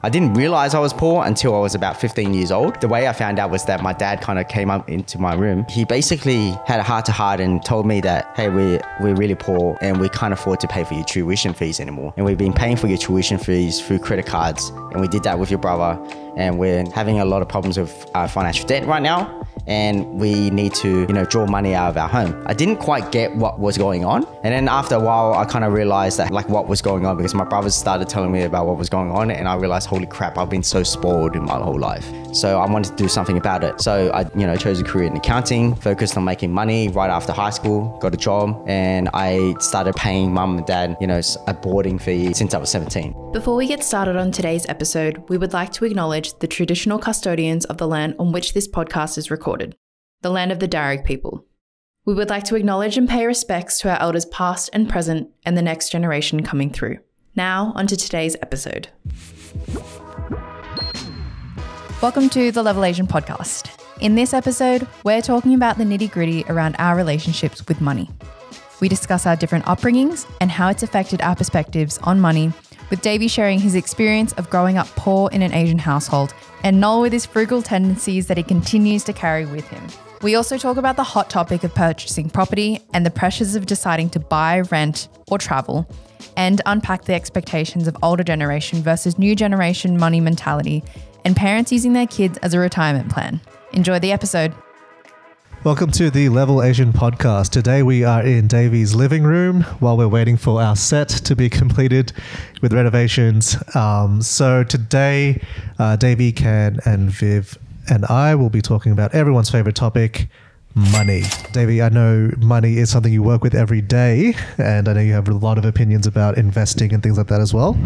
I didn't realize I was poor until I was about 15 years old. The way I found out was that my dad kind of came up into my room. He basically had a heart-to-heart and told me that, hey, we're really poor and we can't afford to pay for your tuition fees anymore. And we've been paying for your tuition fees through credit cards. And we did that with your brother. And we're having a lot of problems with financial debt right now. And we need to, draw money out of our home. I didn't quite get what was going on. And then after a while, I kind of realized that what was going on, because my brothers started telling me about what was going on. And I realized, holy crap, I've been so spoiled in my whole life. So I wanted to do something about it. So I, chose a career in accounting, focused on making money right after high school, got a job, and I started paying mum and dad, a boarding fee since I was 17. Before we get started on today's episode, we would like to acknowledge the traditional custodians of the land on which this podcast is recorded, the land of the Darug people. We would like to acknowledge and pay respects to our elders past and present and the next generation coming through. Now, onto today's episode. Welcome to the Level Asian podcast. In this episode, we're talking about the nitty-gritty around our relationships with money. We discuss our different upbringings and how it's affected our perspectives on money, with Davie sharing his experience of growing up poor in an Asian household, and Noel with his frugal tendencies that he continues to carry with him. We also talk about the hot topic of purchasing property and the pressures of deciding to buy, rent, or travel, and unpack the expectations of older generation versus new generation money mentality and parents using their kids as a retirement plan. Enjoy the episode. Welcome to the Level Asian podcast. Today we are in Davie's living room while we're waiting for our set to be completed with renovations. So today, Davie, Can, and Viv and I will be talking about everyone's favorite topic, money. Davie, I know money is something you work with every day, and I know you have a lot of opinions about investing and things like that as well.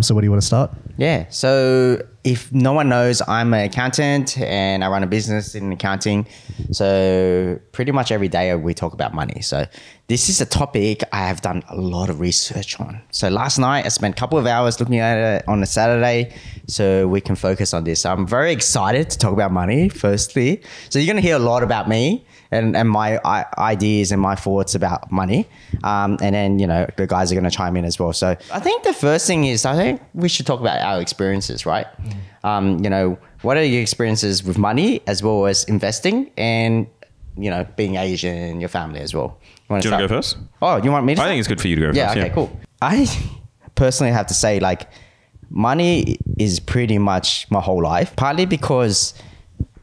So where do you want to start? Yeah, so if no one knows, I'm an accountant and I run a business in accounting. So pretty much every day we talk about money. So this is a topic I have done a lot of research on. So last night I spent a couple of hours looking at it on a Saturday so we can focus on this. So I'm very excited to talk about money, firstly. So you're going to hear a lot about me and my ideas and my thoughts about money. And then, the guys are going to chime in as well. So I think the first thing is, I think we should talk about our experiences, right? What are your experiences with money as well as investing and, being Asian in your family as well? Do you want to go first? Oh, you want me to? I think it's good for you to go first. Yeah, okay, cool. I personally have to say, money is pretty much my whole life, partly because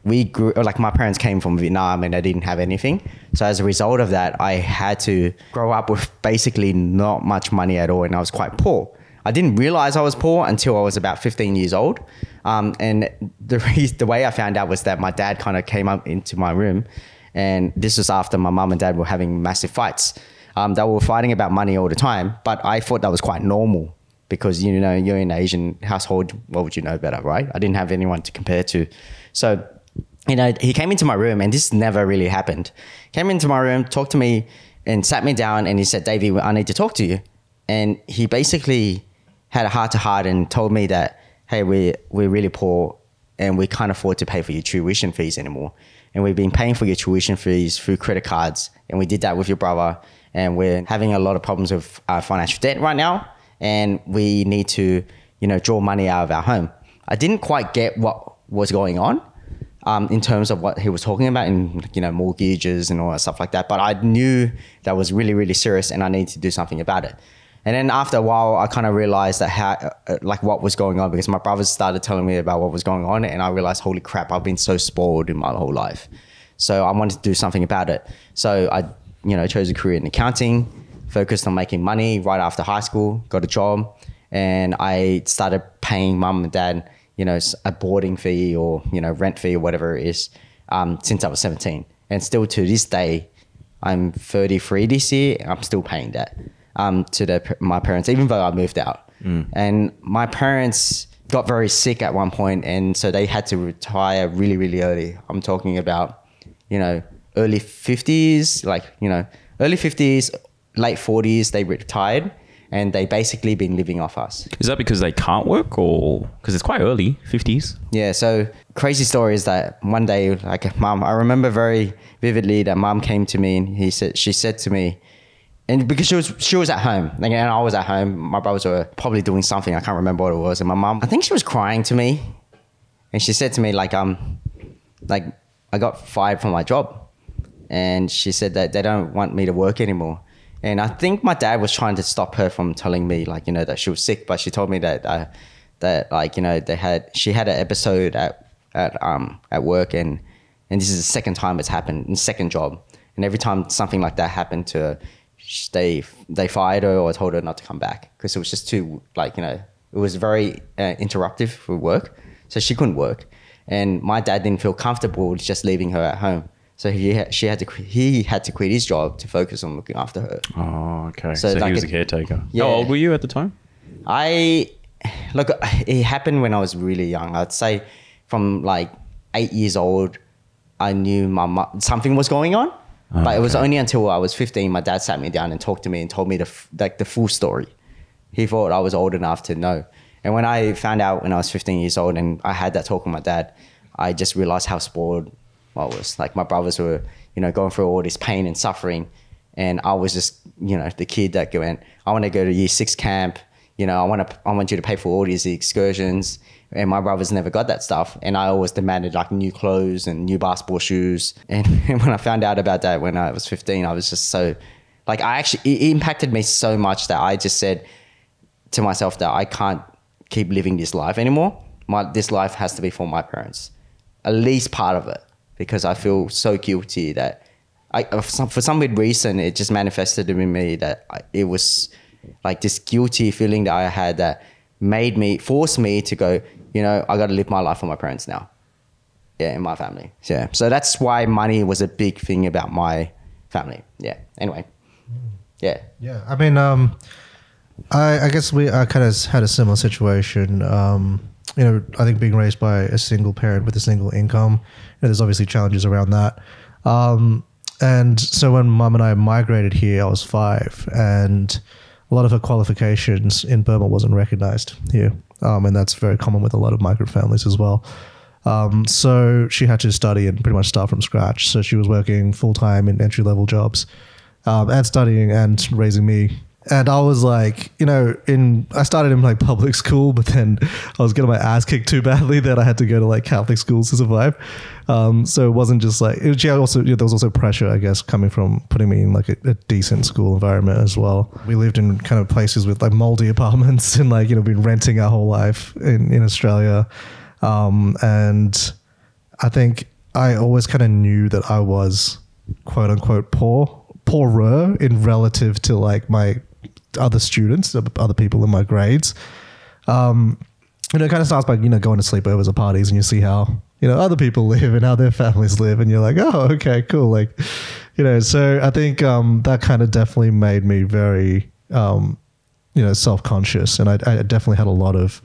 we grew, my parents came from Vietnam and they didn't have anything. So as a result of that, I had to grow up with basically not much money at all. And I was quite poor. I didn't realize I was poor until I was about 15 years old. And the way I found out was that my dad kind of came up into my room. And this was after my mum and dad were having massive fights. They were fighting about money all the time. But I thought that was quite normal because, you're in an Asian household. What would you know better, right? I didn't have anyone to compare to. So he came into my room, and this never really happened. Came into my room, talked to me and sat me down, and he said, Davie, I need to talk to you. And he basically had a heart-to-heart and told me that, hey, we're really poor and we can't afford to pay for your tuition fees anymore. And we've been paying for your tuition fees through credit cards. And we did that with your brother. And we're having a lot of problems with financial debt right now. And we need to, draw money out of our home. I didn't quite get what was going on. In terms of what he was talking about and, mortgages and all that stuff like that. But I knew that was really, really serious and I needed to do something about it. And then after a while, I kind of realized that what was going on, because my brothers started telling me about what was going on. And I realized, holy crap, I've been so spoiled in my whole life. So I wanted to do something about it. So I, chose a career in accounting, focused on making money right after high school, got a job. And I started paying mum and dad a boarding fee or, rent fee or whatever it is, since I was 17. And still to this day, I'm 33 this year, and I'm still paying that to my parents, even though I moved out. And my parents got very sick at one point, and so they had to retire really, really early. I'm talking about, early 50s, early 50s, late 40s, they retired. And they basically been living off us. Is that because they can't work, or because it's quite early, 50s? Yeah, so crazy story is that one day, mom, I remember very vividly that mom came to me and she said to me, And because she was at home, like, and I was at home, my brothers were probably doing something. I can't remember what it was. And my mum, I think she was crying to me, and she said to me like I got fired from my job, and she said that they don't want me to work anymore. And I think my dad was trying to stop her from telling me like, you know, that she was sick, but she told me that like, you know, she had an episode at work, and this is the second time it's happened, in second job, and every time something like that happened to her, they fired her or told her not to come back because it was just too, like, you know, it was very interruptive for work, so she couldn't work, and my dad didn't feel comfortable just leaving her at home, so he had to quit his job to focus on looking after her. Oh, okay. So like he was a caretaker. Yeah. How old were you at the time? Look, it happened when I was really young. I'd say from like 8 years old, I knew my mom, something was going on. But it was only until I was 15, my dad sat me down and talked to me and told me the full story. He thought I was old enough to know. And when I found out when I was 15 years old and I had that talk with my dad, I just realized how spoiled I was. Like, my brothers were, you know, going through all this pain and suffering. And I was just, you know, the kid that went, I want to go to year 6 camp. You know, I want you to pay for all these excursions. And my brothers never got that stuff. And I always demanded like new clothes and new basketball shoes. And when I found out about that when I was 15, I was just so, like, it impacted me so much that I just said to myself that I can't keep living this life anymore. This life has to be for my parents, at least part of it, because I feel so guilty that for some weird reason, it just manifested in me that it was like this guilty feeling that I had that forced me to go, you know, I got to live my life for my parents now. Yeah, in my family. Yeah. So that's why money was a big thing about my family. Yeah. Anyway. Yeah. Yeah. I mean, I guess I kind of had a similar situation. You know, I think being raised by a single parent with a single income, you know, there's obviously challenges around that. And so when mum and I migrated here, I was 5, and a lot of her qualifications in Burma wasn't recognized here. And that's very common with a lot of migrant families as well. So she had to study and pretty much start from scratch. So she was working full-time in entry-level jobs, and studying and raising me. And I was like, you know, I started in like public school, but then I was getting my ass kicked too badly that I had to go to like Catholic schools to survive. So it wasn't just like, there was also pressure, I guess, coming from putting me in like a decent school environment as well. We lived in kind of places with like moldy apartments and like, you know, been renting our whole life in Australia. And I think I always kind of knew that I was quote unquote poorer in relative to like my other students, other people in my grades. You know, it kind of starts by, you know, going to sleepovers or parties, and you see how, you know, other people live and how their families live, and you're like, oh, okay, cool. Like, you know, so I think that kind of definitely made me very, you know, self-conscious, and I definitely had a lot of,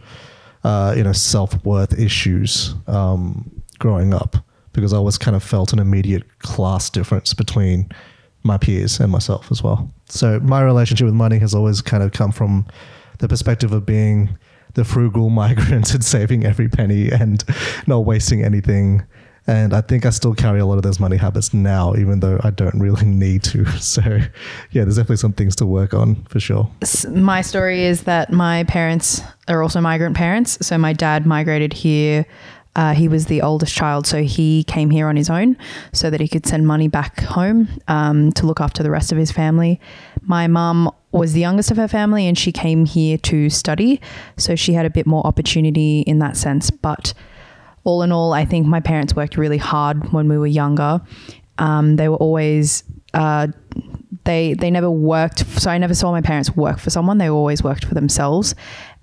you know, self-worth issues growing up, because I always kind of felt an immediate class difference between my peers and myself as well. So my relationship with money has always kind of come from the perspective of being the frugal migrant and saving every penny and not wasting anything. And I think I still carry a lot of those money habits now, even though I don't really need to. So yeah, there's definitely some things to work on for sure. My story is that my parents are also migrant parents. So my dad migrated here. He was the oldest child, so he came here on his own so that he could send money back home to look after the rest of his family. My mum was the youngest of her family, and she came here to study, so she had a bit more opportunity in that sense. But all in all, I think my parents worked really hard when we were younger. They were always... They never worked, so I never saw my parents work for someone. They always worked for themselves.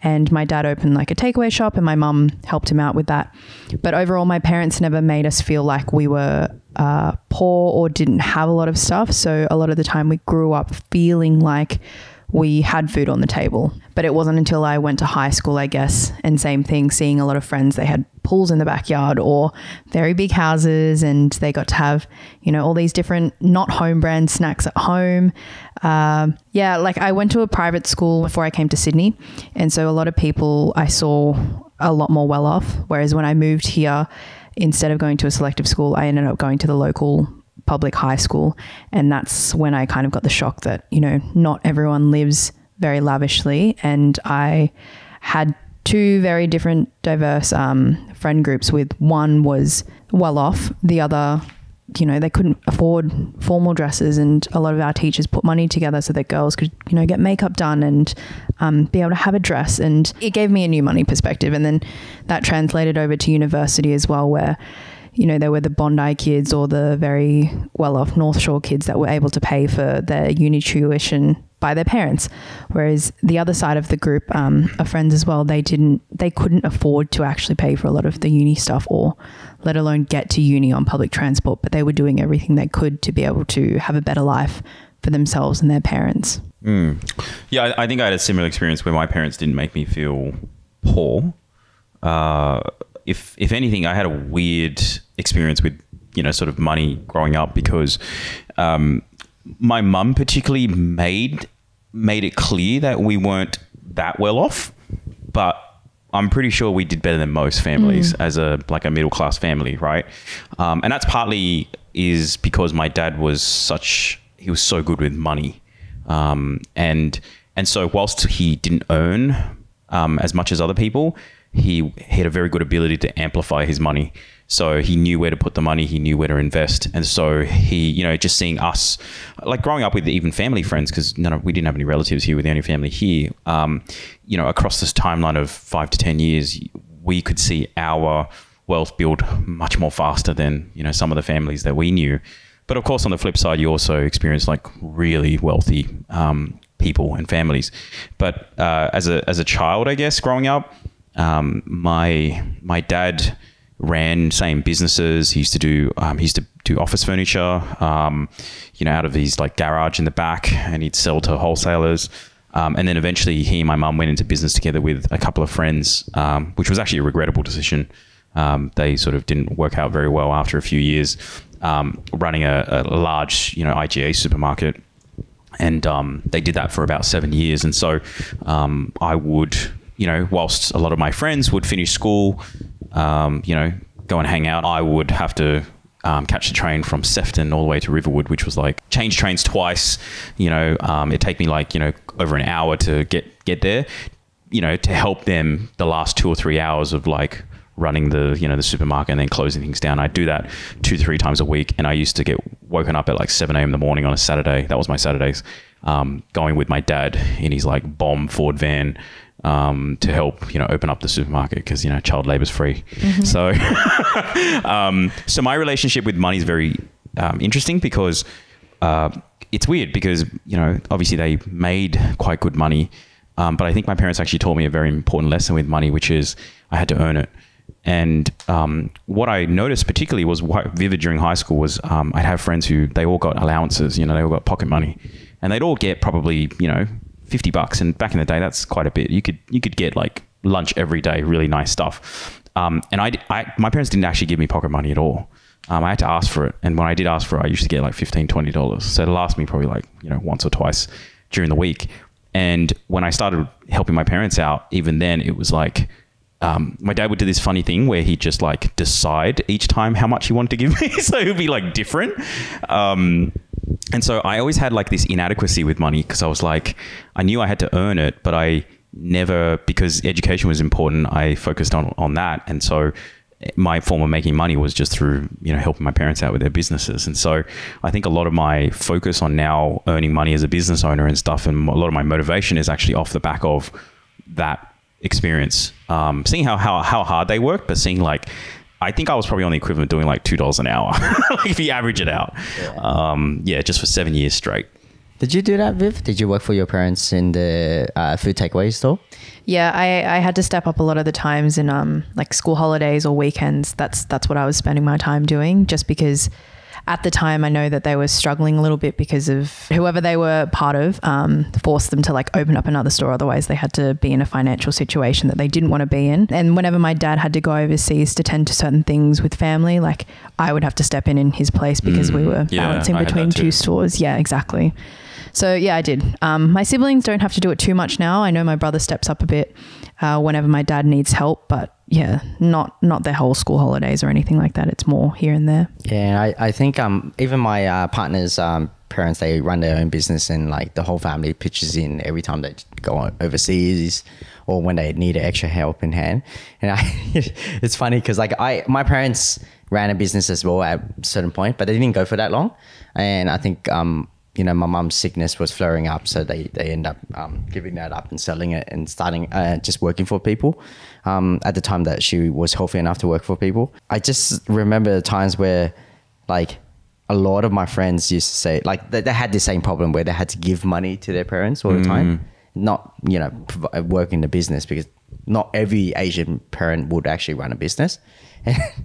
And my dad opened like a takeaway shop, and my mum helped him out with that. But overall, my parents never made us feel like we were poor or didn't have a lot of stuff. So a lot of the time we grew up feeling like we had food on the table. But it wasn't until I went to high school, I guess, and same thing, seeing a lot of friends, they had pools in the backyard or very big houses, and they got to have, you know, all these different not home brand snacks at home. Yeah, like I went to a private school before I came to Sydney, and so a lot of people I saw a lot more well off, whereas when I moved here, instead of going to a selective school, I ended up going to the local public high school. And that's when I kind of got the shock that, you know, not everyone lives very lavishly. And I had two very different diverse friend groups. With one was well off, the other, you know, they couldn't afford formal dresses, and a lot of our teachers put money together so that girls could, you know, get makeup done and be able to have a dress. And it gave me a new money perspective. And then that translated over to university as well, where, you know, there were the Bondi kids or the very well-off North Shore kids that were able to pay for their uni tuition by their parents. Whereas the other side of the group of friends as well, they couldn't afford to actually pay for a lot of the uni stuff, or let alone get to uni on public transport, but they were doing everything they could to be able to have a better life for themselves and their parents. Yeah, I think I had a similar experience where my parents didn't make me feel poor. If anything, I had a weird experience with, you know, sort of money growing up, because my mum particularly made it clear that we weren't that well off, but I'm pretty sure we did better than most families as a middle class family, right? And that's partly is because my dad he was so good with money, and so whilst he didn't earn as much as other people, he had a very good ability to amplify his money. So he knew where to put the money, he knew where to invest. And so he, you know, just seeing us, like growing up with even family friends, because we didn't have any relatives here, we're the only family here, you know, across this timeline of 5 to 10 years, we could see our wealth build much more faster than, you know, some of the families that we knew. But of course, on the flip side, you also experience like really wealthy people and families. But as a child, I guess, growing up, my dad ran same businesses. He used to do office furniture, you know, out of his like garage in the back, and he'd sell to wholesalers. And then eventually he and my mum went into business together with a couple of friends, which was actually a regrettable decision. They sort of didn't work out very well after a few years, running a large, you know, IGA supermarket. And they did that for about 7 years. And so I would, you know, whilst a lot of my friends would finish school, you know, go and hang out, I would have to catch the train from Sefton all the way to Riverwood, which was like change trains twice. You know, it'd take me like, you know, over an hour to get there, you know, to help them the last 2 or 3 hours of like running the, you know, the supermarket and then closing things down. I'd do that 2-3 times a week. And I used to get woken up at like 7 a.m. in the morning on a Saturday. That was my Saturdays, going with my dad in his like bomb Ford van, to help, you know, open up the supermarket, because, you know, child labor is free. So, so my relationship with money is very interesting, because it's weird because, you know, obviously they made quite good money, but I think my parents actually taught me a very important lesson with money, which is I had to earn it. And what I noticed particularly was quite vivid during high school was I'd have friends who they all got allowances, you know, they all got pocket money, and they'd all get probably, you know, $50. And back in the day, that's quite a bit. You could get like lunch every day, really nice stuff. And my parents didn't actually give me pocket money at all. I had to ask for it. And when I did ask for it, I used to get like $15, $20. So it'll last me probably like, you know, once or twice during the week. And when I started helping my parents out, even then it was like, my dad would do this funny thing where he'd just like decide each time how much he wanted to give me. So it would be like different. And so I always had like this inadequacy with money, because I was like, I knew I had to earn it, but I never, because education was important, I focused on that. And so my form of making money was just through, you know, helping my parents out with their businesses. And so I think a lot of my focus on now earning money as a business owner and stuff, and a lot of my motivation is actually off the back of that experience, seeing how hard they work, but seeing like, I think I was probably on the equivalent doing like $2 an hour, like if you average it out. Yeah, just for 7 years straight. Did you do that, Viv? Did you work for your parents in the food takeaway store? Yeah, I had to step up a lot of the times in like school holidays or weekends. That's what I was spending my time doing, just because at the time I know that they were struggling a little bit because of whoever they were part of forced them to like open up another store. Otherwise they had to be in a financial situation that they didn't want to be in. And whenever my dad had to go overseas to tend to certain things with family, like I would have to step in his place because we were balancing between two stores. Yeah, exactly. So yeah, I did. My siblings don't have to do it too much now. I know my brother steps up a bit whenever my dad needs help. But yeah, not their whole school holidays or anything like that. It's more here and there. Yeah, and I think even my partner's parents, they run their own business, and like the whole family pitches in every time they go overseas or when they need extra help in hand. And it's funny because like my parents ran a business as well at a certain point, but they didn't go for that long. And I think my mum's sickness was flaring up, so they end up giving that up and selling it and starting just working for people at the time that she was healthy enough to work for people. I just remember the times where like a lot of my friends used to say like they had the same problem where they had to give money to their parents all the time, not work in the business, because not every Asian parent would actually run a business.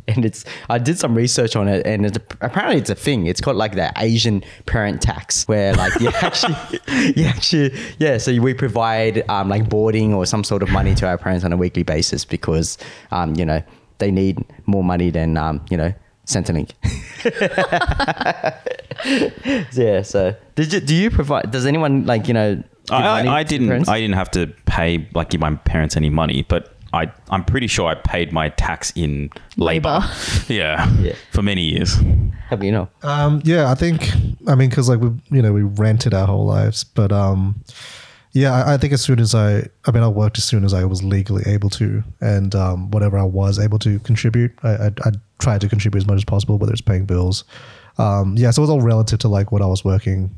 And I did some research on it, and apparently it's a thing. It's called like the Asian parent tax, where like so we provide like boarding or some sort of money to our parents on a weekly basis because they need more money than Centrelink. Yeah. So do you provide? Does anyone like I didn't have to pay like give my parents any money, but I'm pretty sure I paid my tax in labor. Yeah, for many years. How do you know? I think because like we rented our whole lives, but I think as soon as I worked as soon as I was legally able to, and whatever I was able to contribute, I tried to contribute as much as possible, whether it's paying bills. So it was all relative to like what I was working,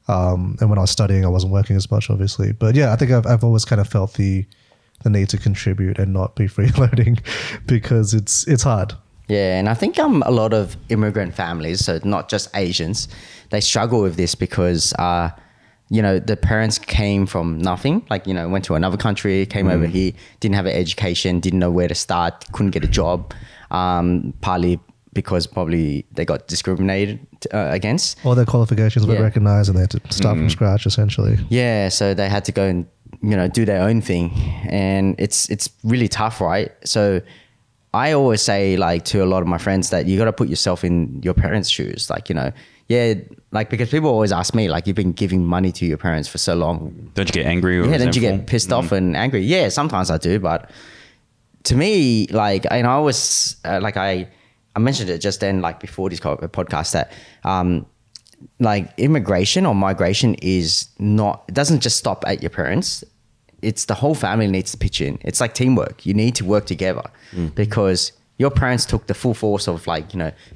and when I was studying, I wasn't working as much, obviously. But yeah, I think I've always kind of felt the need to contribute and not be freeloading because it's hard. Yeah, and I think a lot of immigrant families, so not just Asians, they struggle with this because the parents came from nothing, like went to another country, came over here, didn't have an education, didn't know where to start, couldn't get a job, partly because probably they got discriminated against. All their qualifications were recognized and they had to start from scratch essentially. Yeah, so they had to go and do their own thing, and it's really tough, right? So I always say like to a lot of my friends that you got to put yourself in your parents' shoes, like because people always ask me like, you've been giving money to your parents for so long, don't you get angry? Don't you get pissed off and angry? Yeah, sometimes I do, but to me, like, and I always I mentioned it just then, like before this podcast, that like immigration or migration it doesn't just stop at your parents. It's the whole family needs to pitch in. It's like teamwork. You need to work together because your parents took the full force of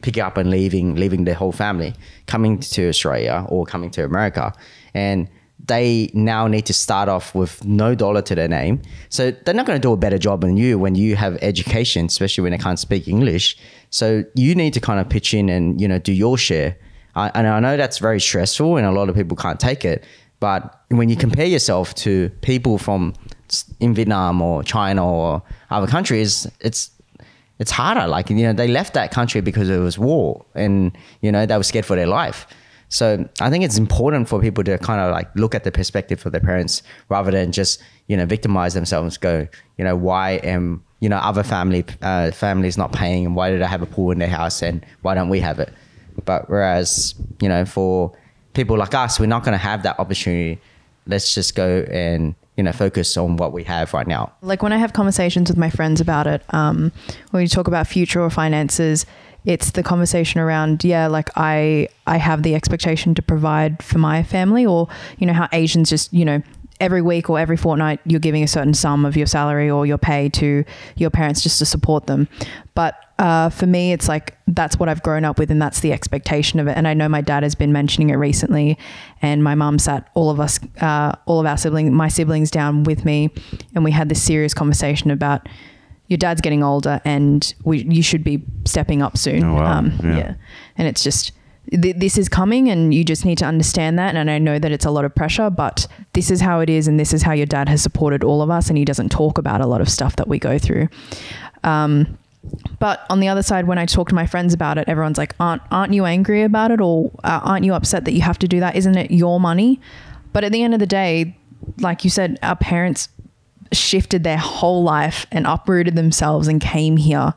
picking up and leaving the whole family, coming to Australia or coming to America. And they now need to start off with no dollar to their name. So they're not going to do a better job than you when you have education, especially when they can't speak English. So you need to kind of pitch in and, do your share. And I know that's very stressful and a lot of people can't take it. But when you compare yourself to people from in Vietnam or China or other countries, it's harder. Like, they left that country because it was war and, they were scared for their life. So I think it's important for people to kind of like look at the perspective of their parents rather than just, victimize themselves, go, why am, other families not paying, and why did I have a pool in their house and why don't we have it? But whereas, for people like us, we're not going to have that opportunity. Let's just go and, focus on what we have right now. Like when I have conversations with my friends about it, when we talk about future or finances, it's the conversation around, like I have the expectation to provide for my family, or, how Asians just, every week or every fortnight you're giving a certain sum of your salary or your pay to your parents just to support them. But for me, it's like, that's what I've grown up with and that's the expectation of it. And I know my dad has been mentioning it recently, and my mum sat all of my siblings down with me, and we had this serious conversation about, your dad's getting older and you should be stepping up soon. Oh, wow. And it's just, this is coming and you just need to understand that. And I know that it's a lot of pressure, but this is how it is. And this is how your dad has supported all of us. And he doesn't talk about a lot of stuff that we go through. But on the other side, when I talk to my friends about it, everyone's like, aren't you angry about it? Or aren't you upset that you have to do that? Isn't it your money? But at the end of the day, like you said, our parents shifted their whole life and uprooted themselves and came here,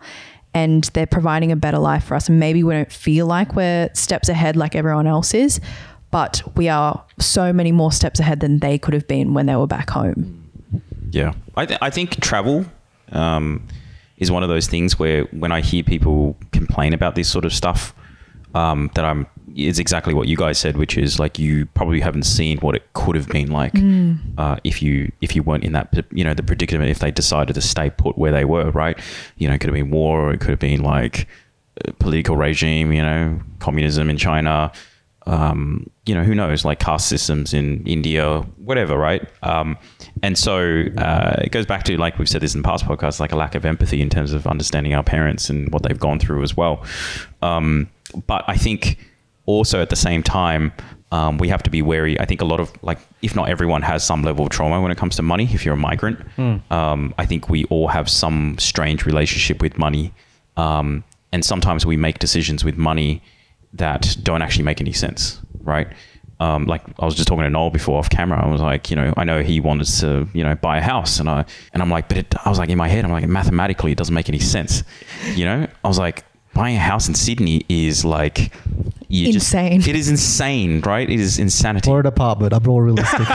and they're providing a better life for us. And maybe we don't feel like we're steps ahead like everyone else is, but we are so many more steps ahead than they could have been when they were back home. Yeah. I think travel is one of those things where when I hear people complain about this sort of stuff, it's exactly what you guys said, which is like you probably haven't seen what it could have been like if you weren't in that, the predicament, if they decided to stay put where they were, right? It could have been war, or it could have been like a political regime, communism in China, who knows, like caste systems in India, whatever, right? And so it goes back to, like we've said this in past podcasts, like a lack of empathy in terms of understanding our parents and what they've gone through as well. But I think also at the same time, we have to be wary. I think a lot of, like, if not everyone has some level of trauma when it comes to money. If you're a migrant, I think we all have some strange relationship with money. And sometimes we make decisions with money that don't actually make any sense, right? Like I was just talking to Noel before off camera. I was like, I know he wanted to, buy a house, and I'm like, I was like, in my head, I'm like, mathematically, it doesn't make any sense. I was like, buying a house in Sydney is like insane. It is insane, right? It is insanity. Or an apartment. I'm more realistic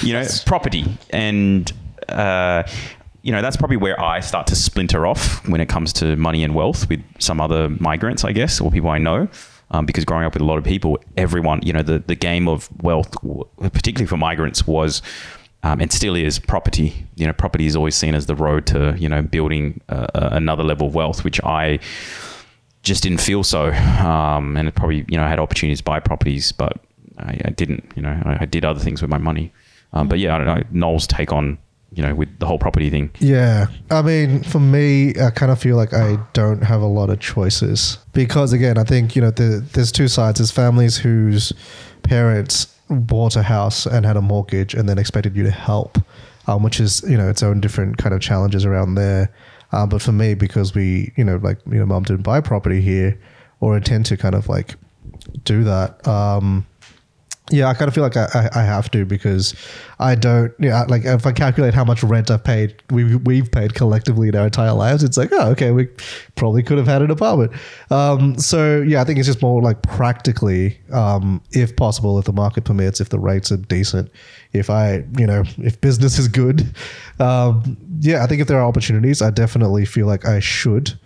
here. Property. And, that's probably where I start to splinter off when it comes to money and wealth with some other migrants, I guess, or people I know. Because growing up with a lot of people, everyone, the game of wealth, particularly for migrants, was and still is property. Property is always seen as the road to, building another level of wealth, which I just didn't feel so. And it probably, I had opportunities to buy properties, but I didn't, I did other things with my money. But yeah, I don't know, Noel's take on, with the whole property thing. Yeah. I mean, for me, I kind of feel like I don't have a lot of choices because, again, I think, there's two sides. There's families whose parents bought a house and had a mortgage and then expected you to help, which is, its own different kind of challenges around there. But for me, because we, mom didn't buy property here or intend to kind of like do that. I kind of feel like I have to, because I don't, like if I calculate how much rent I've paid, we've paid collectively in our entire lives, it's like, oh, okay, we probably could have had an apartment. So yeah, I think it's just more like practically, if possible, if the market permits, if the rates are decent, if if business is good. I think if there are opportunities, I definitely feel like I should,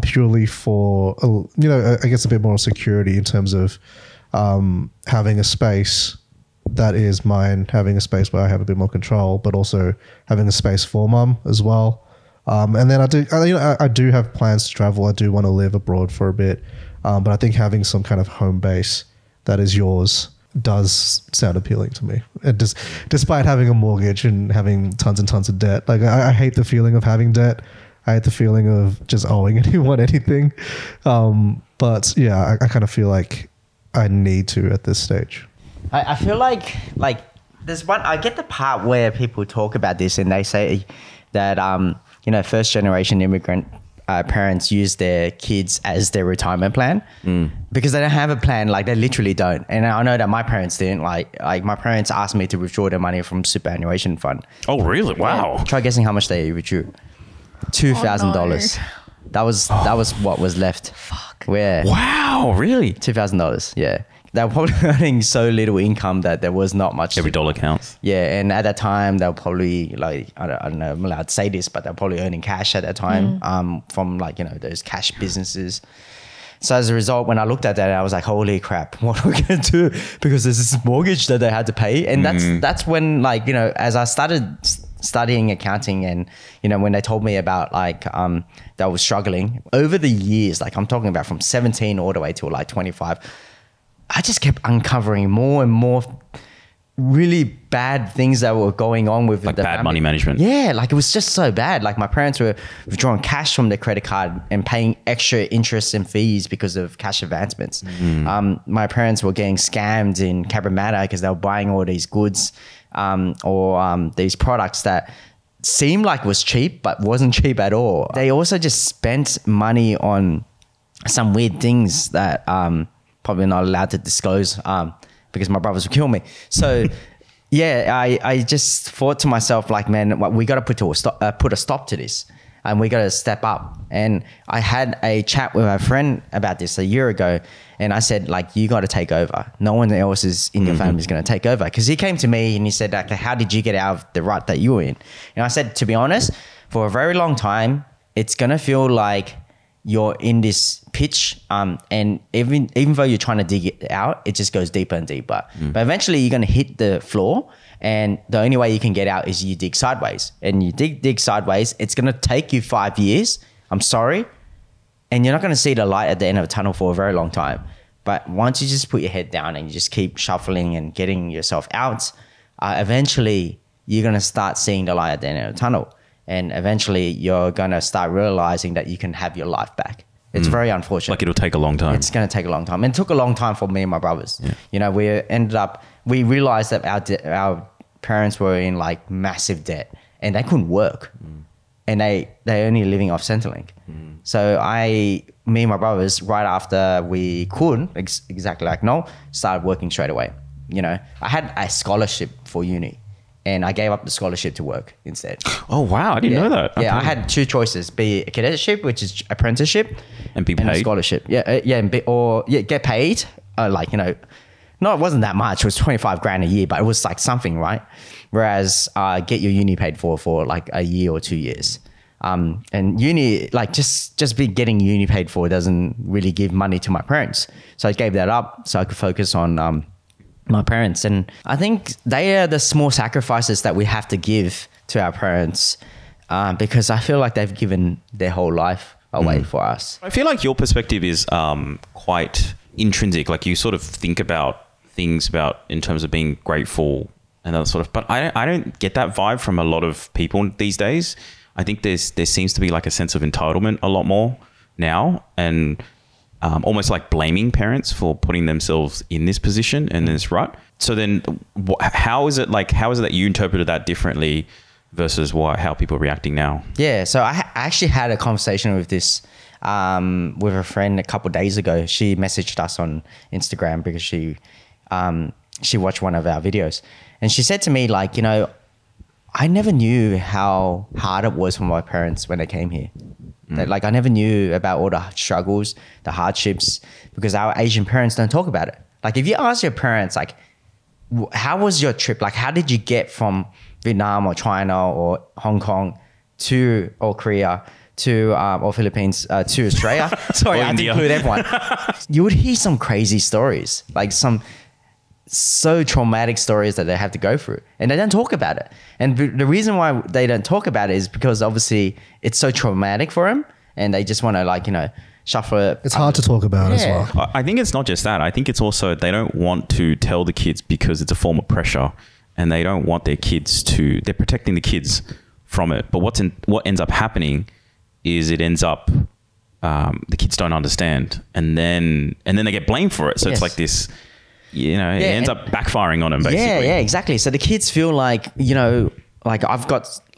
purely for, I guess a bit more security in terms of, having a space that is mine, having a space where I have a bit more control, but also having a space for mum as well. And then I do have plans to travel. I do want to live abroad for a bit. But I think having some kind of home base that is yours does sound appealing to me. And despite having a mortgage and having tons and tons of debt, like I hate the feeling of having debt. I hate the feeling of just owing anyone anything. But yeah, I kind of feel like I need to at this stage. I feel like there's one, I get the part where people talk about this and they say that, first generation immigrant parents use their kids as their retirement plan because they don't have a plan. Like they literally don't. And I know that my parents didn't. Like my parents asked me to withdraw their money from superannuation fund. Oh, really? Wow. Yeah. Try guessing how much they withdrew. $2,000. Oh, no. That was what was left. Fuck. Where? Wow, really? $2,000. Yeah. They were probably earning so little income that there was not much. Every dollar counts. Yeah. And at that time, they were probably like, I don't know, I'm allowed to say this, but they're probably earning cash at that time from those cash businesses. So as a result, when I looked at that, I was like, holy crap, what are we going to do? Because there's this mortgage that they had to pay. And that's when as I started studying accounting and, when they told me about that I was struggling over the years, like I'm talking about from 17 all the way to 25, I just kept uncovering more and more really bad things that were going on with like the bad family. Money management. Yeah, like it was just so bad. Like my parents were withdrawing cash from their credit card and paying extra interest and fees because of cash advancements. My parents were getting scammed in Cabramatta because they were buying all these goods or these products that seemed like was cheap but wasn't cheap at all. They also just spent money on some weird things that probably not allowed to disclose because my brothers would kill me. So yeah, I just thought to myself like, man, we got to put a stop to this. and we got to step up. And I had a chat with a friend about this a year ago, and I said, like, you got to take over. No one else is in your family is going to take over. Because he came to me and he said, like, how did you get out of the rut that you were in? And I said, to be honest, for a very long time, it's going to feel like you're in this pitch, and even though you're trying to dig it out, it just goes deeper and deeper. But eventually you're going to hit the floor, and the only way you can get out is you dig sideways. And you dig sideways, it's going to take you 5 years. I'm sorry. And you're not going to see the light at the end of the tunnel for a very long time. But once you just put your head down and you just keep shuffling and getting yourself out, eventually you're going to start seeing the light at the end of the tunnel. And eventually you're going to start realizing that you can have your life back. It's very unfortunate. Like it'll take a long time. It's going to take a long time. And it took a long time for me and my brothers. Yeah. You know, we realized that our parents were in like massive debt and they couldn't work. And they only living off Centrelink. So me and my brothers, right after we could, exactly like Noel, started working straight away. You know, I had a scholarship for uni. And I gave up the scholarship to work instead. Oh, wow. I didn't know that. Okay. Yeah, I had two choices. Be a cadetship, which is apprenticeship. And be paid. And a scholarship. Get paid. Like, you know, no, it wasn't that much. It was 25 grand a year, but it was like something, right? Whereas get your uni paid for like a year or 2 years. And uni, like just be getting uni paid for doesn't really give money to my parents. So I gave that up so I could focus on my parents. And I think they are the small sacrifices that we have to give to our parents, because I feel like they've given their whole life away for us. I feel like your perspective is quite intrinsic. Like you sort of think about things in terms of being grateful and that sort of, but I don't get that vibe from a lot of people these days. I think there seems to be like a sense of entitlement a lot more now, and almost like blaming parents for putting themselves in this position and this rut. So then how is it that you interpreted that differently versus how people are reacting now? Yeah. So I actually had a conversation with this, with a friend a couple of days ago. She messaged us on Instagram because she watched one of our videos, and she said to me, like, you know, I never knew how hard it was for my parents when they came here. That, like, I never knew about all the struggles, the hardships, because our Asian parents don't talk about it. Like, if you ask your parents, like, how was your trip? Like, how did you get from Vietnam or China or Hong Kong or Korea to, or Philippines to Australia? Sorry, I had to include everyone. You would hear some crazy stories, like some so traumatic stories that they have to go through, and they don't talk about it. And the reason why they don't talk about it is because obviously it's so traumatic for them, and they just want to, like, you know, shuffle it. It's hard to talk about as well. I think it's not just that. I think it's also they don't want to tell the kids because it's a form of pressure, and they don't want their kids to. They're protecting the kids from it. But what ends up happening is it ends up the kids don't understand, and then they get blamed for it. So it's like this. You know, it ends up backfiring on them, basically. Yeah, exactly. So the kids feel like, you know, like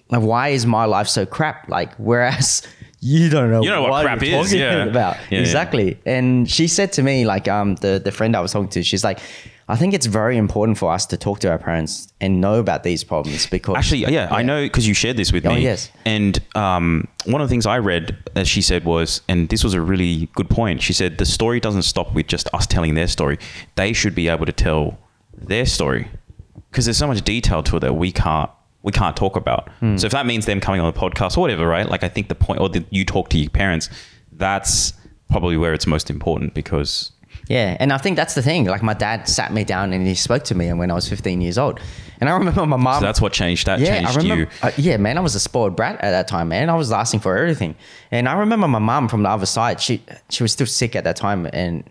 why is my life so crap? Like, whereas you don't know what crap is. About. Yeah, exactly. Yeah. And she said to me, like, the friend I was talking to, she's like, I think it's very important for us to talk to our parents and know about these problems because... Actually, I know because you shared this with me. Oh, yes. And one of the things I read, as she said, was, and this was a really good point, she said the story doesn't stop with just us telling their story. They should be able to tell their story because there's so much detail to it that we can't talk about. So if that means them coming on the podcast or whatever, right? Like, I think the point, you talk to your parents, that's probably where it's most important because... Yeah, and I think that's the thing. Like, my dad sat me down and he spoke to me when I was 15 years old. And I remember my mom... So that's what changed that? Changed you? Yeah, man, I was a spoiled brat at that time, man. I was asking for everything. And I remember my mom from the other side, she was still sick at that time, and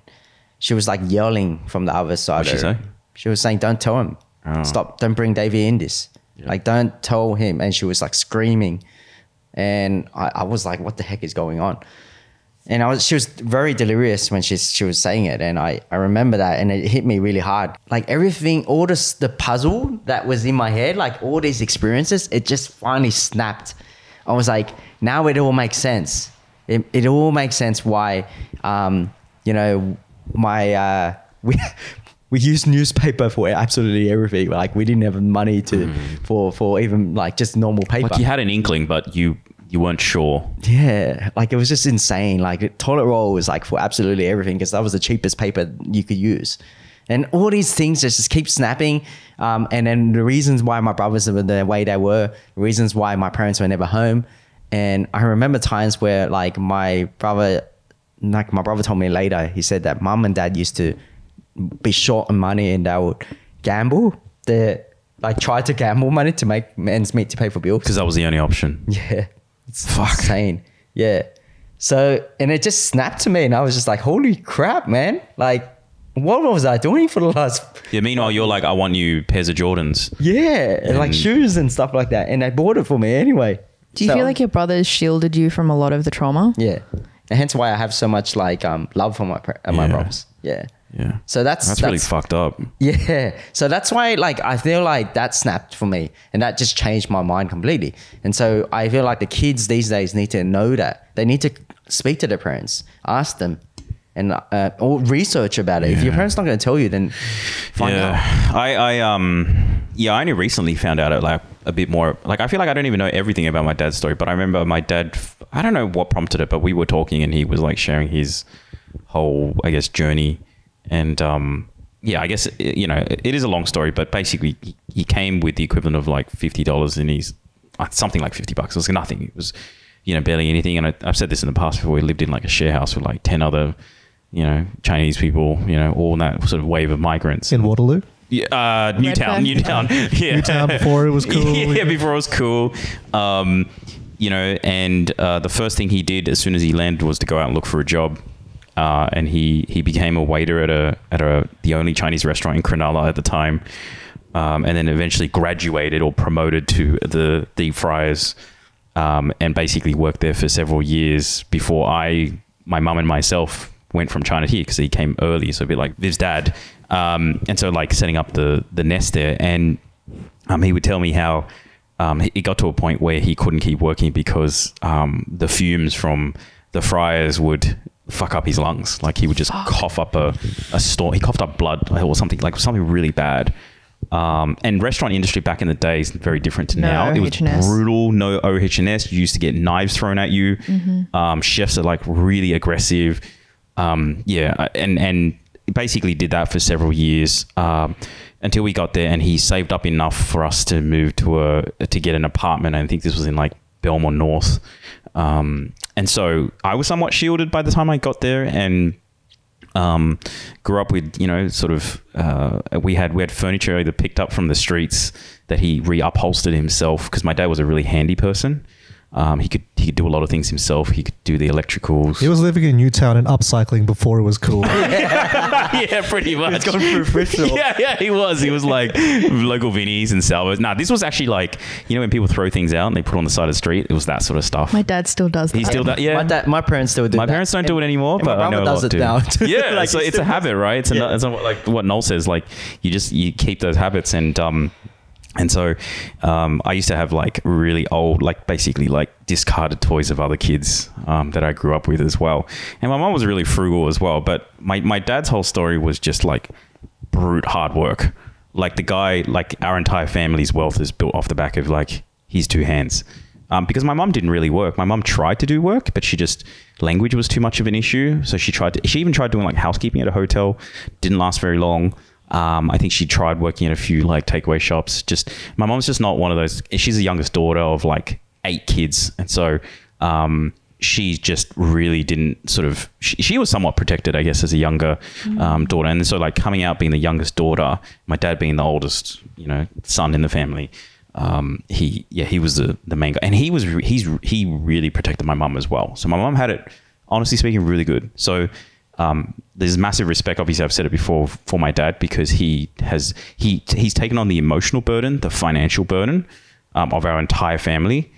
she was like yelling from the other side. What did she say? She was saying, don't tell him. Stop, don't bring Davie in this. Yeah. Like, don't tell him. And she was like screaming. And I was like, what the heck is going on? And she was very delirious when she was saying it. And I remember that, and it hit me really hard. Like, everything, all the puzzle that was in my head, like all these experiences, it just finally snapped. I was like, now it all makes sense. It all makes sense why, you know, we used newspaper for absolutely everything. Like, we didn't have money for even like just normal paper. Like, you had an inkling, but you You weren't sure. Yeah, like it was just insane. Like toilet roll was like for absolutely everything because that was the cheapest paper you could use. And all these things just keep snapping. And then the reasons why my brothers were the way they were, reasons why my parents were never home. And I remember times where like my brother told me later, he said that mum and dad used to be short on money and they would gamble. They like try to gamble money to make ends meet to pay for bills. Because that was the only option. Yeah. It's insane. Yeah. So, and it just snapped to me and I was just like, holy crap, man. Like, what was I doing for the last... Yeah, meanwhile, you're like, I want you pairs of Jordans. Yeah, and like shoes and stuff like that. And they bought it for me anyway. Do you feel like your brothers shielded you from a lot of the trauma? Yeah. And hence why I have so much like love for my brothers. Yeah. Yeah. So that's really fucked up. Yeah. So that's why like I feel like that snapped for me and that just changed my mind completely. And so I feel like the kids these days need to know that. They need to speak to their parents, ask them, and or research about it. If your parents not going to tell you, then find out. I only recently found out like a bit more. Like I feel like I don't even know everything about my dad's story, but I remember my dad, I don't know what prompted it, but we were talking and he was like sharing his whole, I guess, journey. And I guess, it is a long story, but basically he came with the equivalent of like $50 in his, something like $50. It was nothing. It was, barely anything. And I've said this in the past before. We lived in like a share house with like 10 other, Chinese people, all in that sort of wave of migrants. In Waterloo? Yeah, Newtown. Yeah. Newtown before it was cool. Yeah, before it was cool. And the first thing he did as soon as he landed was to go out and look for a job. And he became a waiter at the only Chinese restaurant in Cronulla at the time, and then eventually graduated or promoted to the deep fryers, and basically worked there for several years before my mum and myself went from China here because he came early, so a bit like Viv's dad, and so like setting up the nest there, and he would tell me how it got to a point where he couldn't keep working because the fumes from the fryers would fuck up his lungs. Like he would just cough up a storm. He coughed up blood or something really bad. And restaurant industry back in the day is very different to now. OHS. It was brutal. No OHS. You used to get knives thrown at you. Mm-hmm. Chefs are like really aggressive. And basically did that for several years until we got there, and he saved up enough for us to move to get an apartment. I think this was in like Belmont North. And so I was somewhat shielded by the time I got there, and grew up with, we had furniture either picked up from the streets that he reupholstered himself, because my dad was a really handy person. He could do a lot of things himself. He could do the electricals. He was living in Newtown and upcycling before it was cool. Yeah, pretty much. He's gone through Frugal. Yeah, he was. He was like local Vinnies and salvos. Nah, this was actually like, when people throw things out and they put it on the side of the street, it was that sort of stuff. My dad still does that. He still does, yeah. My parents still do My that. parents don't do it anymore, but my I know brother a does lot it do. now too. Yeah, Like, so it's a habit, right? It's like what Noel says, like you keep those habits, and so I used to have like really old, like basically like discarded toys of other kids that I grew up with as well. And my mom was really frugal as well. But my dad's whole story was just like brute hard work. Like the guy, like our entire family's wealth is built off the back of like his two hands. Because my mom didn't really work. My mom tried to do work, but language was too much of an issue. So she even tried doing like housekeeping at a hotel. Didn't last very long. I think she tried working at a few like takeaway shops. My mom's just not one of those. She's the youngest daughter of like 8 kids. And so she just really didn't she was somewhat protected, I guess, as a younger daughter. And so like coming out being the youngest daughter, my dad being the oldest, son in the family, he was the main guy. And he really protected my mum as well. So my mum had it, honestly speaking, really good. So there's massive respect, obviously I've said it before, for my dad, because he's taken on the emotional burden, the financial burden of our entire family,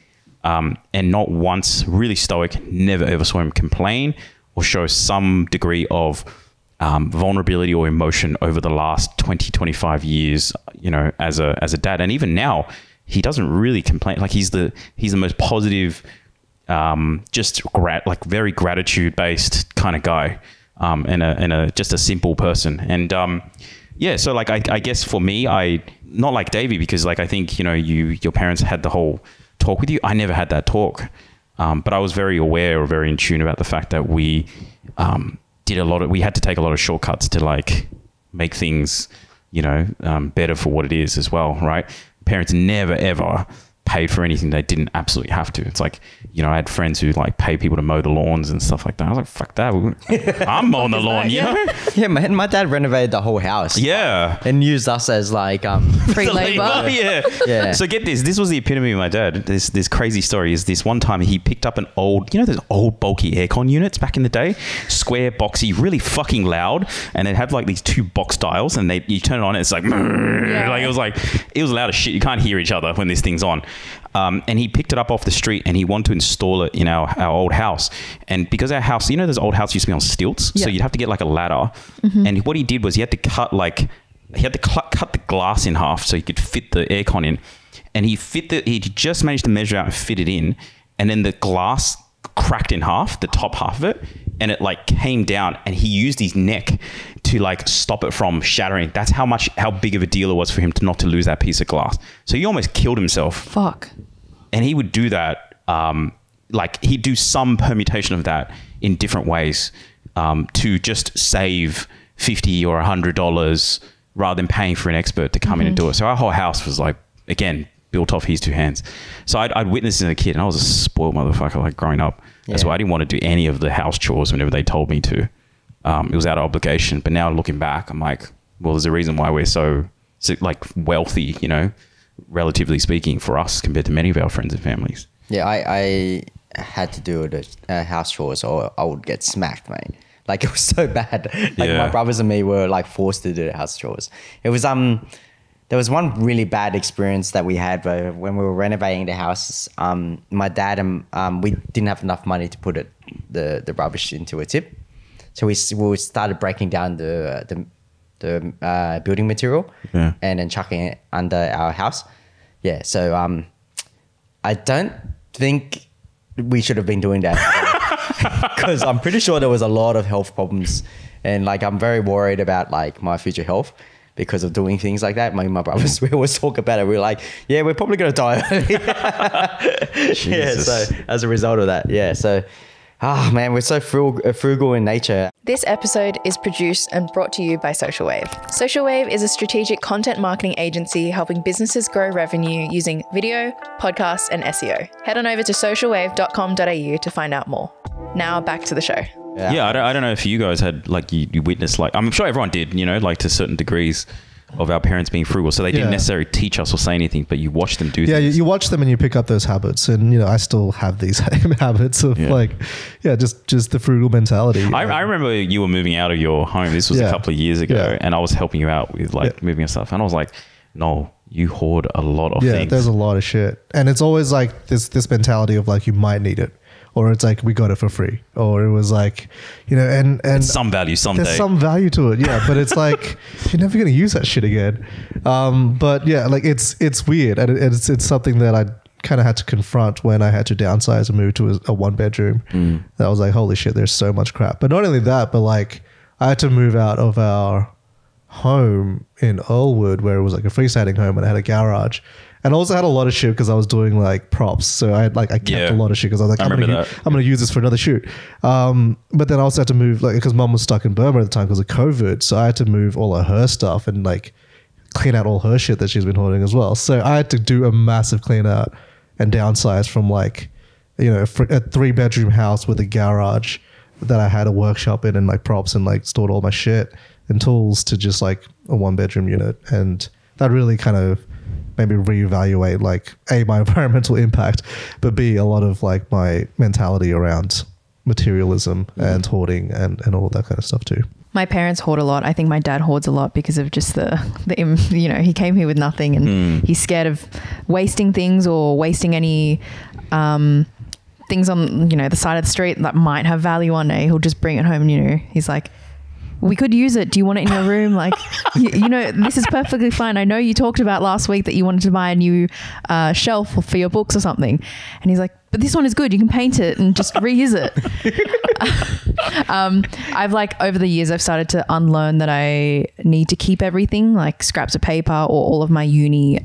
and not once, really stoic, never ever saw him complain or show some degree of vulnerability or emotion over the last 20-25 years, as a dad. And even now he doesn't really complain. Like he's the most positive, very gratitude based kind of guy. And just a simple person. And so like I guess for me, I not like Davie, because like I think your parents had the whole talk with you. I never had that talk. But I was very aware or very in tune about the fact that we we had to take a lot of shortcuts to like make things, better for what it is as well, right? Parents never ever paid for anything they didn't absolutely have to. It's like, I had friends who like pay people to mow the lawns and stuff like that. I was like, fuck that. I'm mowing the lawn, you know? Yeah, man, my dad renovated the whole house. Yeah. And used us as like free labor. Yeah. So get this. This was the epitome of my dad. This crazy story is this one time he picked up an old, those old bulky aircon units back in the day, square, boxy, really fucking loud, and it had like these 2 box dials, and you turn it on and it's like, it was loud as shit. You can't hear each other when this thing's on. And he picked it up off the street and he wanted to install it in our old house. And because our house, those old houses used to be on stilts, so you'd have to get like a ladder. Mm-hmm. And what he did was he had to cut the glass in half so he could fit the aircon in. And he just managed to measure out and fit it in. And then the glass cracked in half, the top half of it, and it like came down, and he used his neck to like stop it from shattering. That's how big of a deal it was for him not to lose that piece of glass. So he almost killed himself. Fuck. And he would do that. Like he'd do some permutation of that in different ways to just save $50 or $100 rather than paying for an expert to come in and do it. So our whole house was like, again, built off his 2 hands. So I'd witnessed it as a kid, and I was a spoiled motherfucker like growing up. That's why I didn't want to do any of the house chores whenever they told me to. It was out of obligation. But now looking back, I'm like, well, there's a reason why we're so like wealthy, relatively speaking, for us compared to many of our friends and families. Yeah, I had to do the house chores or I would get smacked, mate. Like it was so bad. Like my brothers and me were like forced to do the house chores. It was there was one really bad experience that we had when we were renovating the house. My dad and we didn't have enough money to put the rubbish into a tip, so we started breaking down the building material and then chucking it under our house. Yeah, so I don't think we should have been doing that because I'm pretty sure there was a lot of health problems, and like I'm very worried about like my future health because of doing things like that. My brothers, we always talk about it. We're like, yeah, we're probably going to die early. Yeah, so as a result of that, yeah. So, man, we're so frugal in nature. This episode is produced and brought to you by Social Wave. Social Wave is a strategic content marketing agency helping businesses grow revenue using video, podcasts, and SEO. Head on over to socialwave.com.au to find out more. Now back to the show. Yeah, I don't know if you guys had like you witnessed, like I'm sure everyone did, like to certain degrees of our parents being frugal. So they didn't necessarily teach us or say anything, but you watch them do things. Yeah, you watch them and you pick up those habits. And, I still have these habits of just the frugal mentality. I remember you were moving out of your home. This was a couple of years ago and I was helping you out with moving and stuff. And I was like, no, you hoard a lot of things. Yeah, there's a lot of shit. And it's always like this mentality of like, you might need it. Or it's like, we got it for free. Or it was like, and it's some value someday. There's some value to it, yeah. But it's like, you're never going to use that shit again. But yeah, like it's weird. And it's something that I kind of had to confront when I had to downsize and move to a 1-bedroom. That was like, holy shit, there's so much crap. But not only that, but like I had to move out of our home in Earlwood where it was like a freestanding home and I had a garage. And I also had a lot of shit because I was doing like props. So I kept a lot of shit because I was like, I'm going to use this for another shoot. But then I also had to move because mom was stuck in Burma at the time because of COVID. So I had to move all of her stuff and like clean out all her shit that she's been hoarding as well. So I had to do a massive clean out and downsize from like, a 3-bedroom house with a garage that I had a workshop in and like props and like stored all my shit and tools to just like a 1-bedroom unit. And that really kind of maybe reevaluate like my environmental impact, but B, a lot of like my mentality around materialism and hoarding and all that kind of stuff too. My parents hoard a lot. I think my dad hoards a lot because of just the he came here with nothing and he's scared of wasting things or wasting any things on, the side of the street that might have value one day. He'll just bring it home and, he's like, we could use it. Do you want it in your room? Like, this is perfectly fine. I know you talked about last week that you wanted to buy a new shelf for your books or something. And he's like, but this one is good. You can paint it and just reuse it. I've like over the years, I've started to unlearn that I need to keep everything like scraps of paper or all of my uni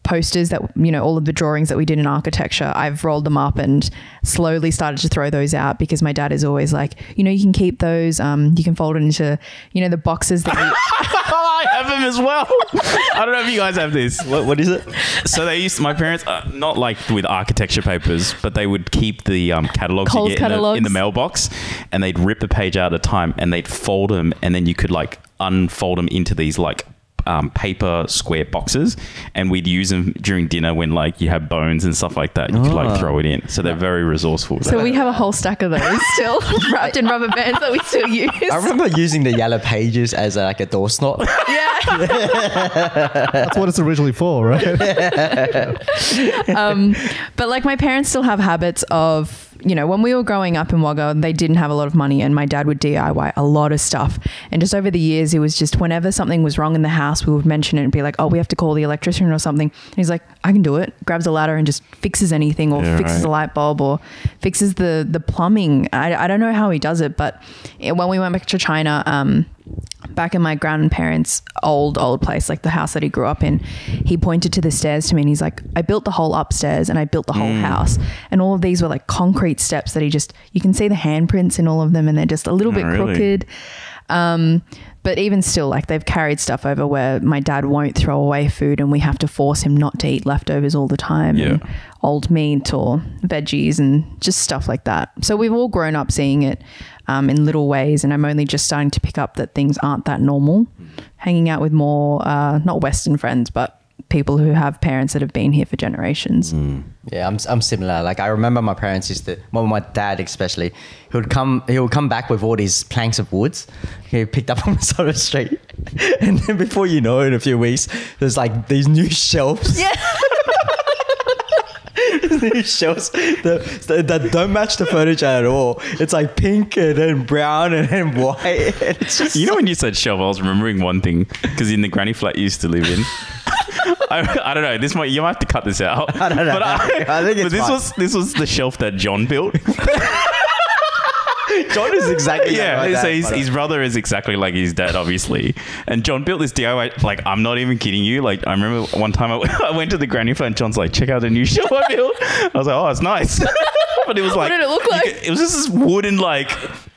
posters that, all of the drawings that we did in architecture, I've rolled them up and slowly started to throw those out because my dad is always like, you can keep those, you can fold it into, the boxes that you... I have them as well. I don't know if you guys have this. What is it? So my parents, not like with architecture papers, but they would keep the catalogs you get in the mailbox, and they'd rip the page out at a time and they'd fold them, and then you could like unfold them into these like paper square boxes, and we'd use them during dinner when like you have bones and stuff like that. You could like throw it in. So they're very resourceful. So we have a whole stack of those still wrapped in rubber bands that we still use. I remember using the yellow pages as like a door stop. Yeah. That's what it's originally for, right? But like my parents still have habits of, when we were growing up in Wagga, they didn't have a lot of money, and my dad would DIY a lot of stuff. And just over the years, it was just whenever something was wrong in the house, we would mention it and be like, oh, we have to call the electrician or something. And he's like, I can do it. Grabs a ladder and just fixes anything, or fixes a light bulb, or fixes the plumbing. I don't know how he does it, but when we went back to China, back in my grandparents' old place, like the house that he grew up in, he pointed to the stairs to me and he's like, I built the whole upstairs and I built the whole house. And all of these were like concrete steps that you can see the handprints in all of them, and they're just a little bit crooked. But even still, like they've carried stuff over where my dad won't throw away food and we have to force him not to eat leftovers all the time. Yeah. And old meat or veggies and just stuff like that. So we've all grown up seeing it in little ways, and I'm only just starting to pick up that things aren't that normal. Hanging out with more, not Western friends, but people who have parents that have been here for generations. Yeah, I'm similar. Like I remember my parents used to, well, my dad especially, he would come back with all these planks of woods he picked up on the side of the street, and then before you know it, in a few weeks, there's like these new shelves. Yeah. New shelves that don't match the furniture at all. It's like pink and then brown and then white. And it's just when you said shelf, I was remembering one thing, because in the granny flat you used to live in, I don't know. You might have to cut this out. I don't know. But I think it's this was the shelf that John built. John is exactly like so that, his brother is exactly like his dad, obviously. And John built this DIY. Like, I'm not even kidding you. Like, I remember one time I went to the granny flat and John's like, check out the new shelf I built. I was like, oh, it's nice. But it was like, what did it look like? It was just this wooden, like,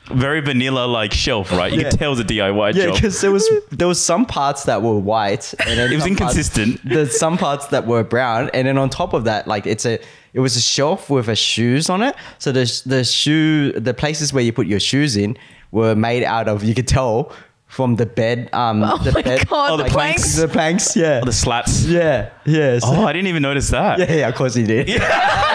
very vanilla like shelf, right? You could tell it was a DIY job. Yeah, because there was some parts that were white, and then it was inconsistent. There's some parts that were brown, and then on top of that, like it was a shelf with a shoes on it. So the places where you put your shoes in were made out of, you could tell from the bed. The planks. The planks, yeah. Oh, the slats. Yeah. So, I didn't even notice that. Yeah, of course he did. Yeah.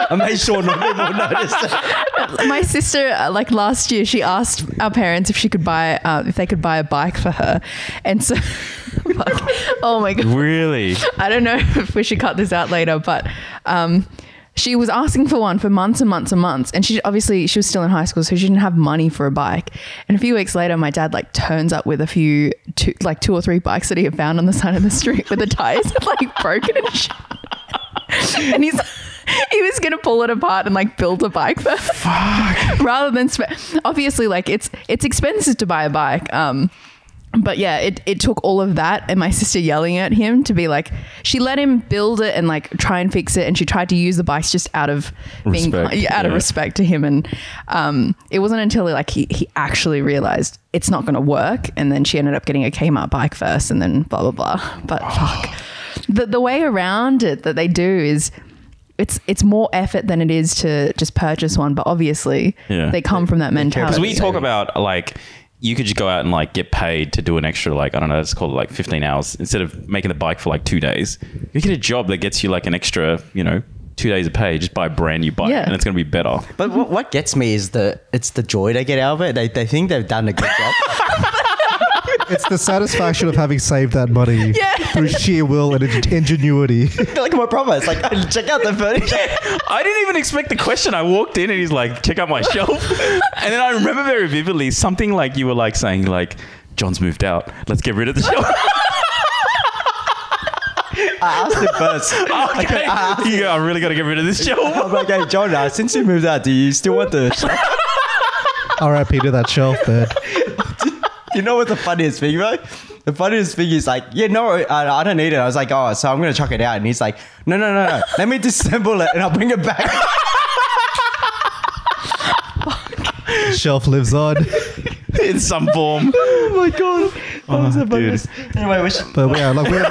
I made sure not people noticed. My sister, like last year, she asked our parents if they could buy a bike for her, and so, oh my god, really? I don't know if we should cut this out later, but she was asking for one for months and months and months, and she was still in high school, so she didn't have money for a bike. And a few weeks later, my dad like turns up with two or three bikes that he had found on the side of the street with the tires like broken and shit. And he was going to pull it apart and like build a bike for her. Fuck. Rather than obviously like it's expensive to buy a bike. But yeah, it took all of that and my sister yelling at him to be like, she let him build it and like try and fix it, and she tried to use the bikes just out of respect to him. And it wasn't until like he actually realized it's not going to work, and then she ended up getting a Kmart bike first, and then blah blah blah. But fuck, the way around it that they do is it's more effort than it is to just purchase one. But obviously they come from that mentality. Because we talk about like, you could just go out and like get paid to do an extra, like, I don't know, let's call it like 15 hours instead of making the bike for like 2 days. You get a job that gets you like an extra, 2 days of pay, just buy a brand new bike and it's going to be better. But what gets me is it's the joy they get out of it. They think they've done a good job. It's the satisfaction of having saved that money through sheer will and ingenuity. Like my brother, it's like, check out the furniture. I didn't even expect the question. I walked in and he's like, check out my shelf. And then I remember very vividly something like you were like saying like, John's moved out. Let's get rid of the shelf. I asked him first. Okay. I really got to get rid of this shelf. I'm like, hey, John, since you moved out, do you still want the shelf? R.I.P. to that shelf bed. You know what the funniest thing, right? the funniest thing is like, yeah, no, I don't need it. I was like, oh, so I'm going to chuck it out. And he's like, no. Let me disassemble it and I'll bring it back. Shelf lives on. In some form. Oh my God. Dude. Anyway, But yeah, like we're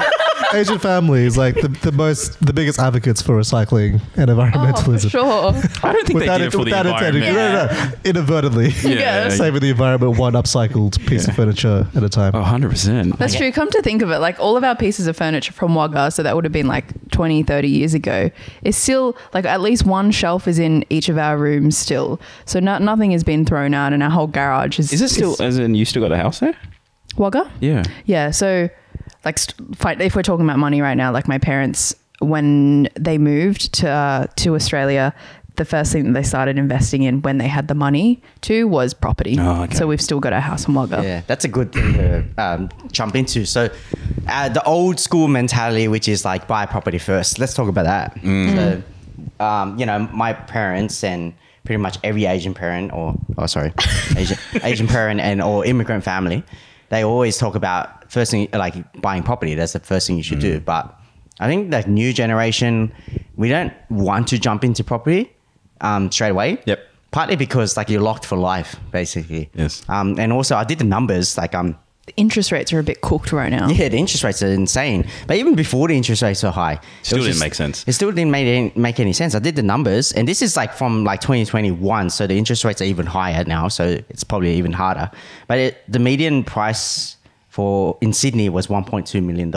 Asian families, like the biggest advocates for recycling and environmentalism. Sure. I don't think they did it for the environment. No, inadvertently. Yeah. Saving the environment one upcycled piece of furniture at a time. Oh, 100%. That's true. Come to think of it, like all of our pieces of furniture from Wagga, so that would have been like 20, 30 years ago, is still like at least one shelf is in each of our rooms still. So nothing has been thrown out and our whole garage is... Is it still, as in you still got a house there? Wagga? Yeah. Yeah. So like if we're talking about money right now, like my parents, when they moved to Australia, the first thing that they started investing in when they had the money was property. Oh, okay. So we've still got our house in Wagga. yeah, that's a good thing to jump into. So the old school mentality, which is like buy property first. Let's talk about that. So, my parents and pretty much every Asian parent Asian parent or immigrant family, they always talk about first thing, like buying property. That's the first thing you should do. But I think the new generation, we don't want to jump into property straight away. Yep. Partly because like you're locked for life, basically. Yes. And also I did the numbers, like The interest rates are a bit cooked right now. yeah, the interest rates are insane. But even before the interest rates were high, Still didn't make sense. It still didn't make any sense. I did the numbers, and this is like from like 2021, so the interest rates are even higher now, so it's probably even harder. But the median price in Sydney was $1.2 million.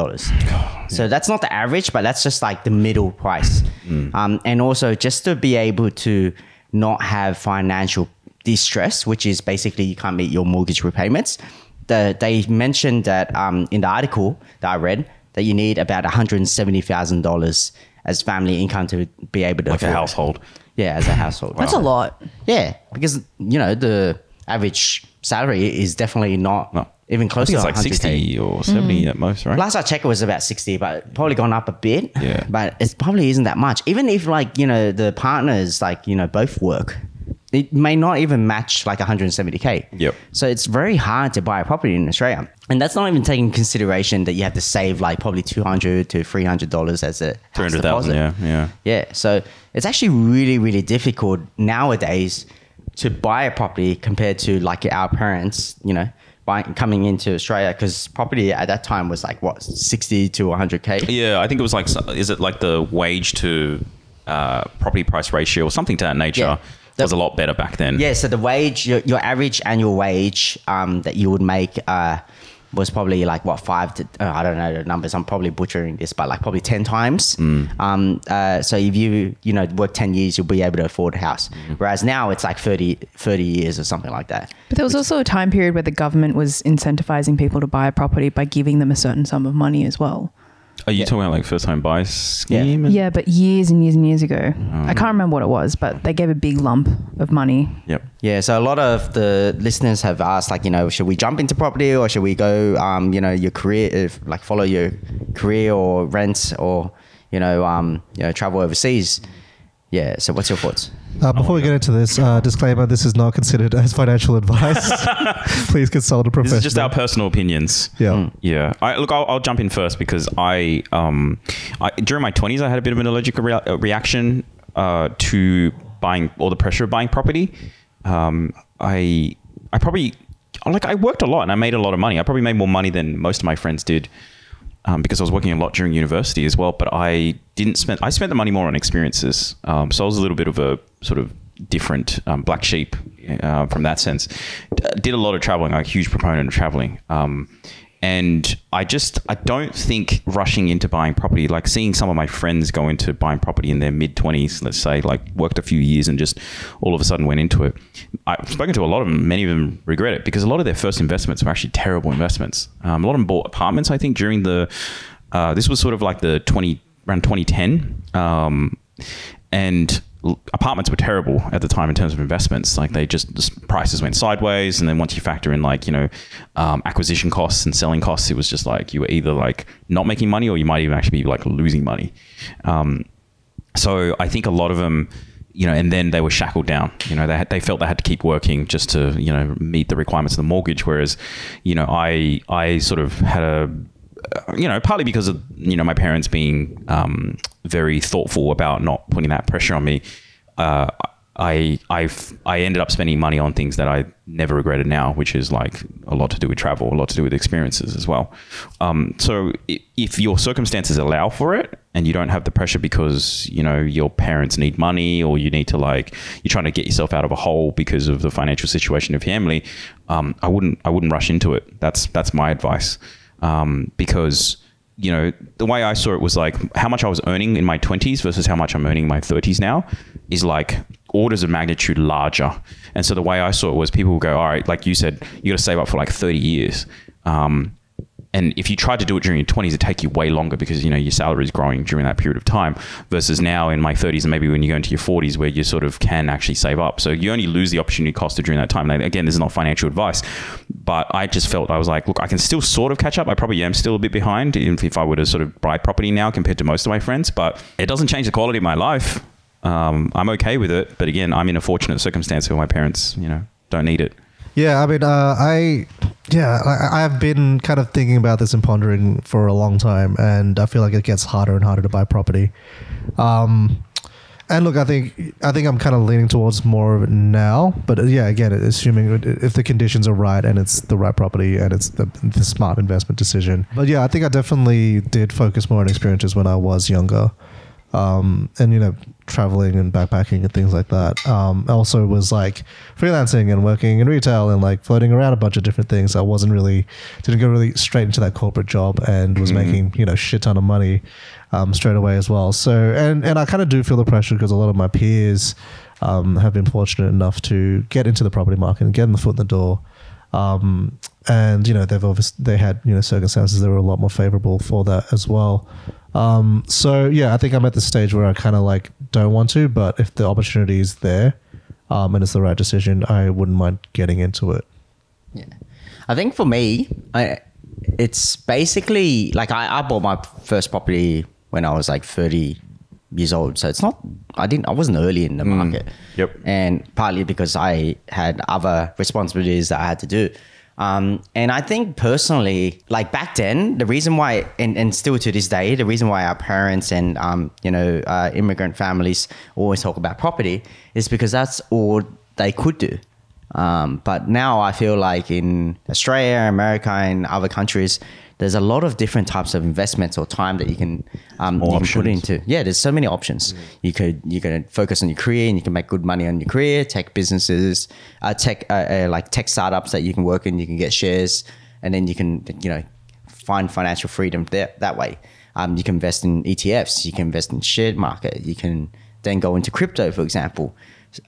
So that's not the average, but that's just like the middle price. And also just to be able to not have financial distress, which is basically you can't meet your mortgage repayments. They mentioned that in the article that I read that you need about $170,000 as family income to be able to Like afford a household. Yeah, as a household. That's a lot. Yeah, because the average salary is definitely not even close to it's like 60 or 70 at most, right? Last I checked, it was about 60, but probably gone up a bit. Yeah. But it probably isn't that much. Even if the partners both work, it may not even match like 170K. Yep. So it's very hard to buy a property in Australia. And that's not even taking consideration that you have to save like probably $200 to $300 as a house 300,000, deposit. Yeah. So it's actually really, really difficult nowadays to buy a property compared to like our parents, coming into Australia, because property at that time was like what, 60 to 100K? Yeah, I think it was like, is it like the wage to property price ratio or something to that nature? Yeah. Was a lot better back then. Yeah, so the wage, your average annual wage that you would make was probably like what, I don't know the numbers, I'm probably butchering this, but like probably 10 times. So if you work 10 years, you'll be able to afford a house. Whereas now it's like 30 years or something like that. But there was also a time period where the government was incentivizing people to buy a property by giving them a certain sum of money as well. Are you talking about like first time buy scheme? Yeah, but years and years and years ago. I can't remember what it was, but they gave a big lump of money. Yep. Yeah, so a lot of the listeners have asked, like, should we jump into property or should we go, your career, follow your career or rent or, travel overseas? Yeah, so what's your thoughts? Before we get into this, disclaimer, this is not considered as financial advice. Please consult a professional. This is just our personal opinions. Yeah. Yeah. I'll jump in first because I during my 20s, I had a bit of an allergic reaction to buying, or the pressure of buying property. I worked a lot and I made a lot of money. I probably made more money than most of my friends did. Because I was working a lot during university as well, but I spent the money more on experiences. So I was a little bit of a sort of different black sheep from that sense. Did a lot of traveling, like a huge proponent of traveling. And I don't think rushing into buying property, like seeing some of my friends go into buying property in their mid-20s, let's say, like worked a few years and just all of a sudden went into it. I've spoken to a lot of them. Many of them regret it because a lot of their first investments were actually terrible investments. A lot of them bought apartments, I think, during this was sort of like around 2010. And apartments were terrible at the time in terms of investments. Like the prices went sideways, and then once you factor in acquisition costs and selling costs, it was just like you were either like not making money or you might even actually be like losing money. So I think a lot of them and then they were shackled down. They felt they had to keep working just to, meet the requirements of the mortgage. Whereas, I sort of had partly because of, my parents being very thoughtful about not putting that pressure on me. I ended up spending money on things that I never regretted now, which is like a lot to do with travel, a lot to do with experiences as well. So if your circumstances allow for it and you don't have the pressure because, your parents need money, or you need to you're trying to get yourself out of a hole because of the financial situation of family, I wouldn't rush into it. That's my advice. Because the way I saw it was like how much I was earning in my 20s versus how much I'm earning in my 30s now is like orders of magnitude larger. And so the way I saw it was people would go, all right, like you said, you got to save up for like 30 years. And if you tried to do it during your 20s, it'd take you way longer because, your salary is growing during that period of time, versus now in my 30s and maybe when you go into your 40s where you sort of can actually save up. So you only lose the opportunity cost of during that time. Now, again, this is not financial advice, but I just felt, I was like, look, I can still sort of catch up. I probably am still a bit behind if I were to sort of buy property now compared to most of my friends, but it doesn't change the quality of my life. I'm okay with it. But again, I'm in a fortunate circumstance where my parents, don't need it. Yeah, I mean, I've been kind of thinking about this and pondering for a long time, and I feel like it gets harder and harder to buy property. And look, I think I'm kind of leaning towards more of it now, but yeah, again, assuming if the conditions are right and it's the right property and it's the smart investment decision. But yeah, I think I definitely did focus more on experiences when I was younger. And traveling and backpacking and things like that. Also was like freelancing and working in retail and like floating around a bunch of different things. I didn't go really straight into that corporate job and was making shit ton of money straight away as well. So and I kind of do feel the pressure because a lot of my peers have been fortunate enough to get into the property market and get the foot in the door. And they had circumstances that were a lot more favorable for that as well. So yeah, I think I'm at the stage where I kind of like don't want to, but if the opportunity is there, and it's the right decision, I wouldn't mind getting into it. Yeah, I think for me, it's basically like I bought my first property when I was like 30 years old, so it's not. I wasn't early in the market. Yep. And partly because I had other responsibilities that I had to do. And I think personally, like back then, the reason why, and still to this day, the reason why our parents and, immigrant families always talk about property is because that's all they could do. But now I feel like in Australia, America, and other countries, there's a lot of different types of investments or time that you can put into. Yeah, there's so many options. You can focus on your career and you can make good money on your career. Tech businesses, tech startups that you can work in. You can get shares, and then you can find financial freedom that way. You can invest in ETFs. You can invest in share market. You can then go into crypto, for example.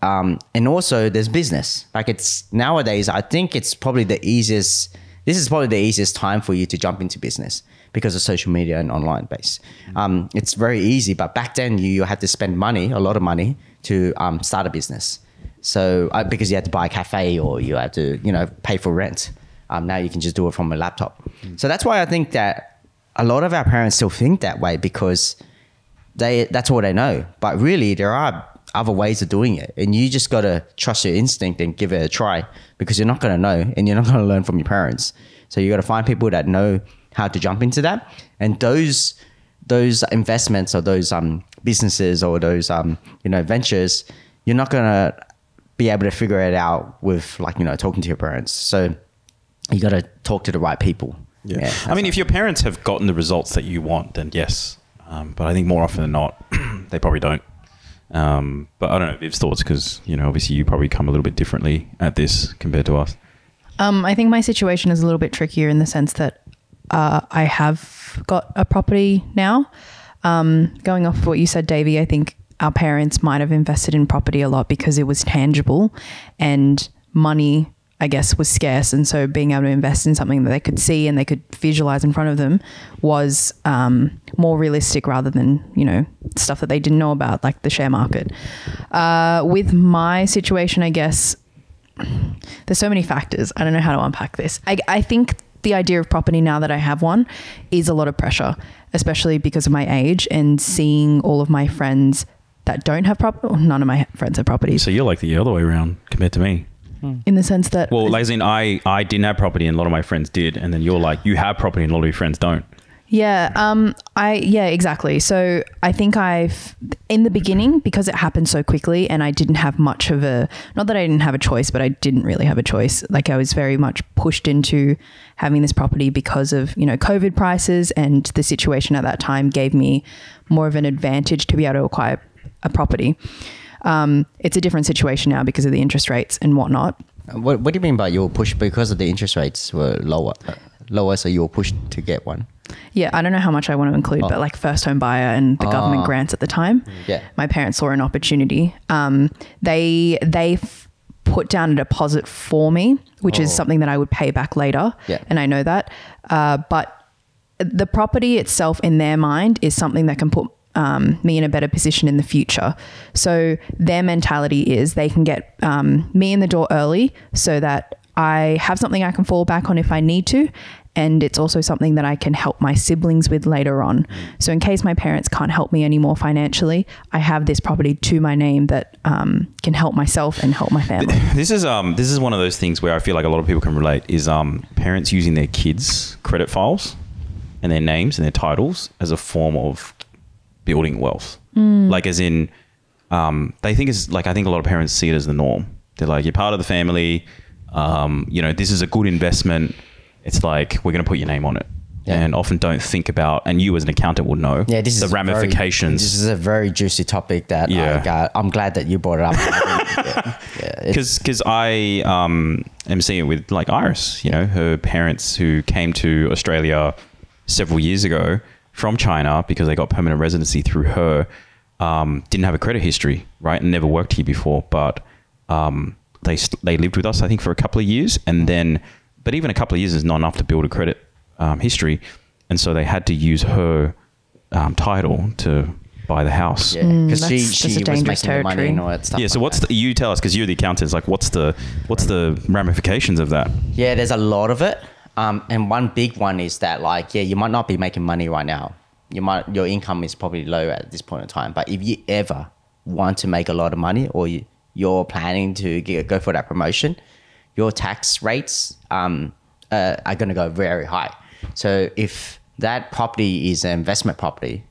And also there's business. Like it's nowadays, I think it's probably the easiest. This is probably the easiest time for you to jump into business because of social media and online base. It's very easy, but back then you had to spend money, a lot of money, to start a business. So because you had to buy a cafe or you had to, pay for rent. Now you can just do it from a laptop. So that's why I think that a lot of our parents still think that way because that's all they know. But really, there are other ways of doing it, and you just got to trust your instinct and give it a try because you're not going to know and you're not going to learn from your parents. So you got to find people that know how to jump into that, and those investments or those businesses or those ventures, you're not going to be able to figure it out with talking to your parents. So you got to talk to the right people. Yeah, I mean, if your parents have gotten the results that you want, then yes, but I think more often than not they probably don't. But I don't know Viv's thoughts because, obviously you probably come a little bit differently at this compared to us. I think my situation is a little bit trickier in the sense that I have got a property now. Going off of what you said, Davie, I think our parents might have invested in property a lot because it was tangible and money, I guess, was scarce. And so being able to invest in something that they could see and they could visualize in front of them was more realistic rather than, stuff that they didn't know about, like the share market. With my situation, I guess, there's so many factors. I don't know how to unpack this. I think the idea of property now that I have one is a lot of pressure, especially because of my age and seeing all of my friends that don't have property. None of my friends have properties. So you're like the other way around compared to me. In the sense that, Well, like as in I didn't have property and a lot of my friends did, and then you're like, you have property and a lot of your friends don't. yeah, exactly. So I think in the beginning, because it happened so quickly and I didn't have much of not that I didn't have a choice, but I didn't really have a choice. Like I was very much pushed into having this property because of, COVID prices, and the situation at that time gave me more of an advantage to be able to acquire a property. It's a different situation now because of the interest rates and whatnot. What do you mean by you were pushed because of the interest rates were lower, so you were pushed to get one? Yeah, I don't know how much I want to include, but like first home buyer and the government grants at the time. Yeah. My parents saw an opportunity. They put down a deposit for me, which is something that I would pay back later. Yeah. And I know that. But the property itself in their mind is something that can put me in a better position in the future. So their mentality is they can get me in the door early so that I have something I can fall back on if I need to. And it's also something that I can help my siblings with later on. So in case my parents can't help me anymore financially, I have this property to my name that can help myself and help my family. This is one of those things where I feel like a lot of people can relate is parents using their kids' credit files and their names and their titles as a form of building wealth. Like as in, they think it's like, I think a lot of parents see it as the norm. They're like, you're part of the family. This is a good investment. It's like, we're going to put your name on it. Yeah. And often don't think about, and you as an accountant would know, the ramifications. This is a very juicy topic that I'm glad that you brought it up. Because I am seeing it with like Iris, her parents who came to Australia several years ago from China because they got permanent residency through her, didn't have a credit history, right? And never worked here before, but they lived with us, I think, for a couple of years. And then, but even a couple of years is not enough to build a credit history. And so they had to use her title to buy the house. Yeah, because she was making the money and all that stuff. Yeah, so you tell us, because you're the accountants, like what's the ramifications of that? Yeah, there's a lot of it. And one big one is that you might not be making money right now. Your income is probably low at this point in time. But if you ever want to make a lot of money, or you're planning to go for that promotion, your tax rates are going to go very high. So if that property is an investment property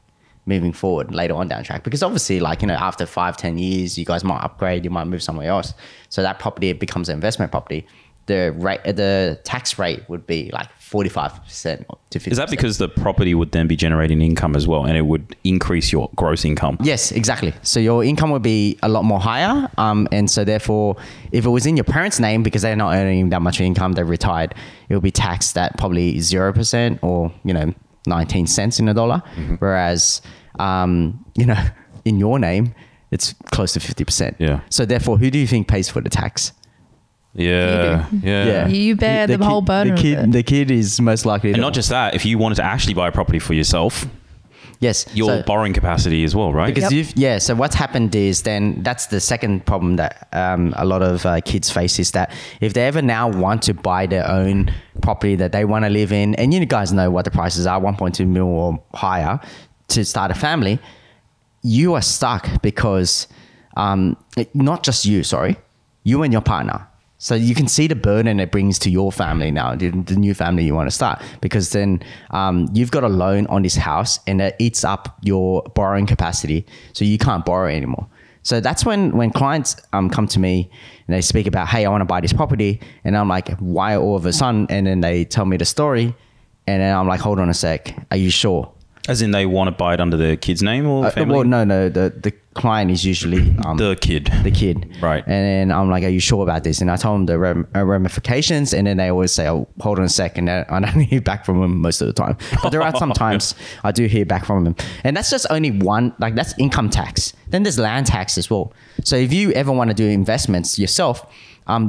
moving forward later on down the track, because obviously after 5-10 years, you guys might upgrade, you might move somewhere else. So that property becomes an investment property. The tax rate would be like 45% to 50%. Is that because the property would then be generating income as well, and it would increase your gross income? Yes, exactly. So your income would be a lot more higher. And so therefore, if it was in your parents' name, because they're not earning that much income, they're retired, it will be taxed at probably 0% or, 19 cents in a dollar. Mm-hmm. Whereas, in your name, it's close to 50%. Yeah. So therefore, who do you think pays for the tax? Yeah. You bear the whole burden of it. The kid is most likely. And not just that, if you wanted to actually buy a property for yourself, yes, your borrowing capacity as well, right? Because so what's happened is then that's the second problem that a lot of kids face is that if they ever now want to buy their own property that they want to live in, and you guys know what the prices are, 1.2 mil or higher to start a family, you are stuck because not just you and your partner. So you can see the burden it brings to your family now, the new family you want to start, because then you've got a loan on this house and it eats up your borrowing capacity. So you can't borrow anymore. So that's when clients come to me and they speak about, hey, I want to buy this property. And I'm like, why all of a sudden? And then they tell me the story. And then I'm like, hold on a sec. Are you sure? As in they want to buy it under the kid's name or family? Well, no. The client is usually... the kid. The kid. Right. And then I'm like, are you sure about this? And I told them the ramifications. And then they always say, oh, hold on a second. I don't hear back from them most of the time. But there are some times I do hear back from them. And that's just only one, that's income tax. Then there's land tax as well. So if you ever want to do investments yourself,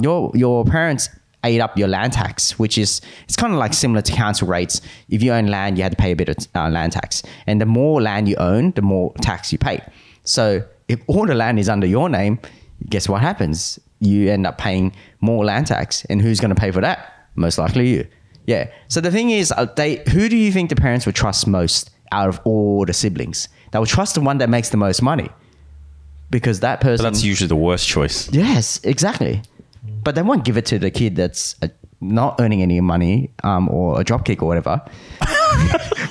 your parents... ate up your land tax, which is, it's kind of like similar to council rates. If you own land, you had to pay a bit of land tax. And the more land you own, the more tax you pay. So if all the land is under your name, guess what happens? You end up paying more land tax. And who's going to pay for that? Most likely you. Yeah. So the thing is, who do you think the parents would trust most out of all the siblings? They would trust the one that makes the most money. because that person. But that's usually the worst choice. Yes, exactly. But they won't give it to the kid that's not earning any money or a dropkick or whatever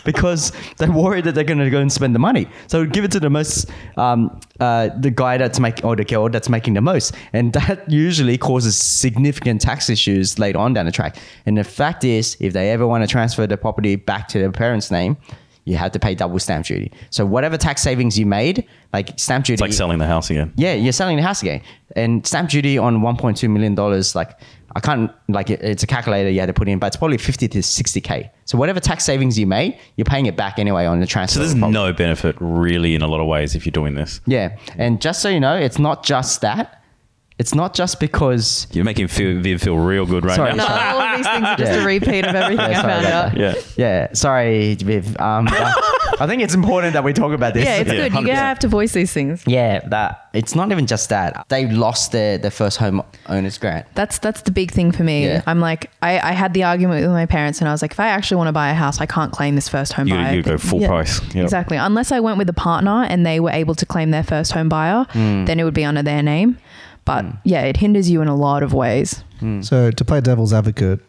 because they're worried that they're going to go and spend the money. So give it to the most, the guy that's making, or the girl that's making the most. And that usually causes significant tax issues later on down the track. And the fact is, if they ever want to transfer the property back to their parents' name, you have to pay double stamp duty. So whatever tax savings you made, like stamp duty. It's like selling the house again. Yeah, you're selling the house again. And stamp duty on $1.2 million, like I can't, like it's a calculator you had to put in, but it's probably 50 to 60K. So whatever tax savings you made, you're paying it back anyway on the transfer. So there's no benefit really in a lot of ways if you're doing this. Yeah. And just so you know, it's not just that. It's not just because... You're making Viv feel real good right Sorry, now. No, all of these things are just a repeat of everything I sorry found about out. Yeah. Yeah, sorry, Viv. I think it's important that we talk about this. Yeah, it's good. You're going to 100%. have to voice these things. Yeah, that it's not even just that. They lost their first home owner's grant. That's the big thing for me. Yeah. I'm like, I had the argument with my parents and I was like, if I actually want to buy a house, I can't claim this first home buyer. You go full price. Yep. Exactly. Unless I went with a partner and they were able to claim their first home buyer, then it would be under their name. But yeah, it hinders you in a lot of ways. So to play devil's advocate,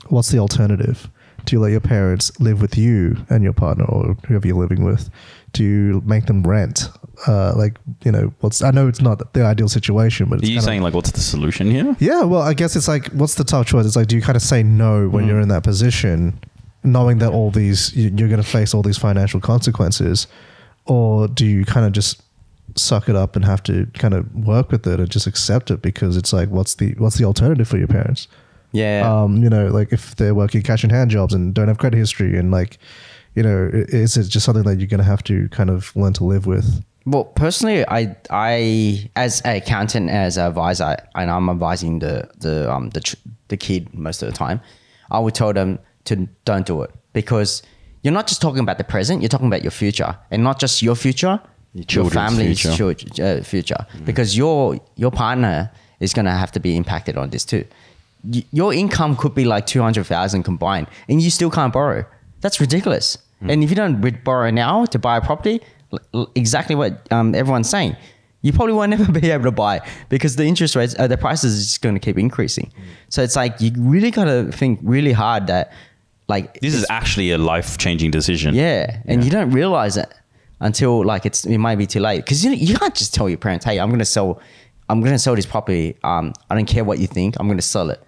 what's the alternative? Do you let your parents live with you and your partner or whoever you're living with? Do you make them rent? I know it's not the ideal situation, but it's Are you saying like, what's the solution here? yeah, well, I guess it's like, what's the tough choice? It's like, do you kind of say no when you're in that position, knowing that all these, you're going to face all these financial consequences? Or do you kind of just suck it up and have to kind of work with it and just accept it? Because it's like, what's the alternative for your parents? Yeah. Like if they're working cash in hand jobs and don't have credit history and like, is it just something that you're going to have to kind of learn to live with? Well, personally, I as an accountant, as an advisor, and I'm advising the kid most of the time, I would tell them to don't do it, because you're not just talking about the present, you're talking about your future, and not just your future, your family's future. Because your partner is going to have to be impacted on this too. Your income could be like 200,000 combined, and you still can't borrow. That's ridiculous. And if you don't borrow now to buy a property, exactly what everyone's saying, you probably won't ever be able to buy, because the interest rates, the prices is just going to keep increasing. So it's like, you really got to think really hard that like This is actually a life-changing decision. Yeah, and you don't realize it until like it might be too late, because you can't just tell your parents, hey, I'm going to sell this property. I don't care what you think. I'm going to sell it.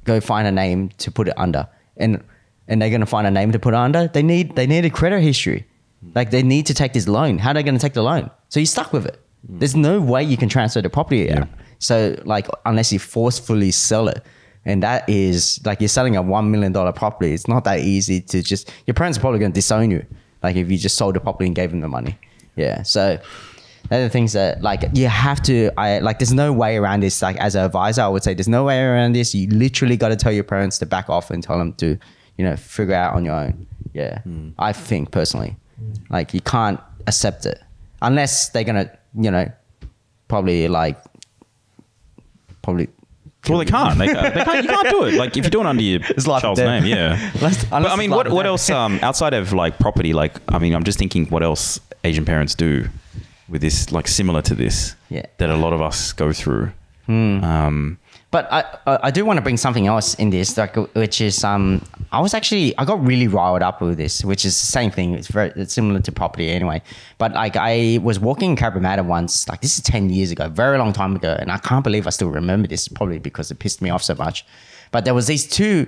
Go find a name to put it under, and they're going to find a name to put it under. They need a credit history. Like they need to take this loan. How are they going to take the loan? So you're stuck with it. There's no way you can transfer the property out. So like, unless you forcefully sell it, and that is like, you're selling a $1 million property. It's not that easy to just, your parents are probably going to disown you. Like if you just sold the property and gave them the money. Yeah. So they're the things that like, you have to, there's no way around this. Like as an advisor, I would say there's no way around this. You literally got to tell your parents to back off and tell them to, figure out on your own. Yeah. I think personally, like you can't accept it unless they're going to, probably. Well, they can't. They can't. You can't do it. Like if you're doing it under your child's name, yeah. But I mean, what else outside of like property? Like, I mean, I'm just thinking, what else Asian parents do with this, like similar to this, that a lot of us go through. But I do want to bring something else in this, like, which is I got really riled up with this, which is the same thing. It's similar to property anyway. But like I was walking in Cabramatta once, like this is 10 years ago, very long time ago, and I can't believe I still remember this, probably because it pissed me off so much. But there was these two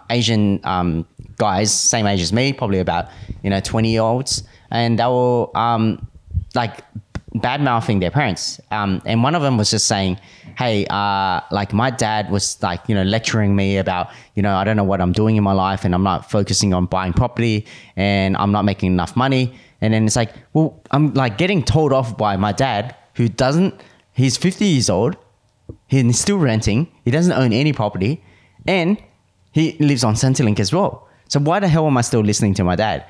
Asian guys, same age as me, probably about 20-year-olds, and they were like bad mouthing their parents. And one of them was just saying, hey, like my dad was like, lecturing me about, I don't know what I'm doing in my life, and I'm not focusing on buying property, and I'm not making enough money. And then it's like, well, I'm like getting told off by my dad, who he's 50 years old, he's still renting, he doesn't own any property, and he lives on Centrelink as well. So why the hell am I still listening to my dad?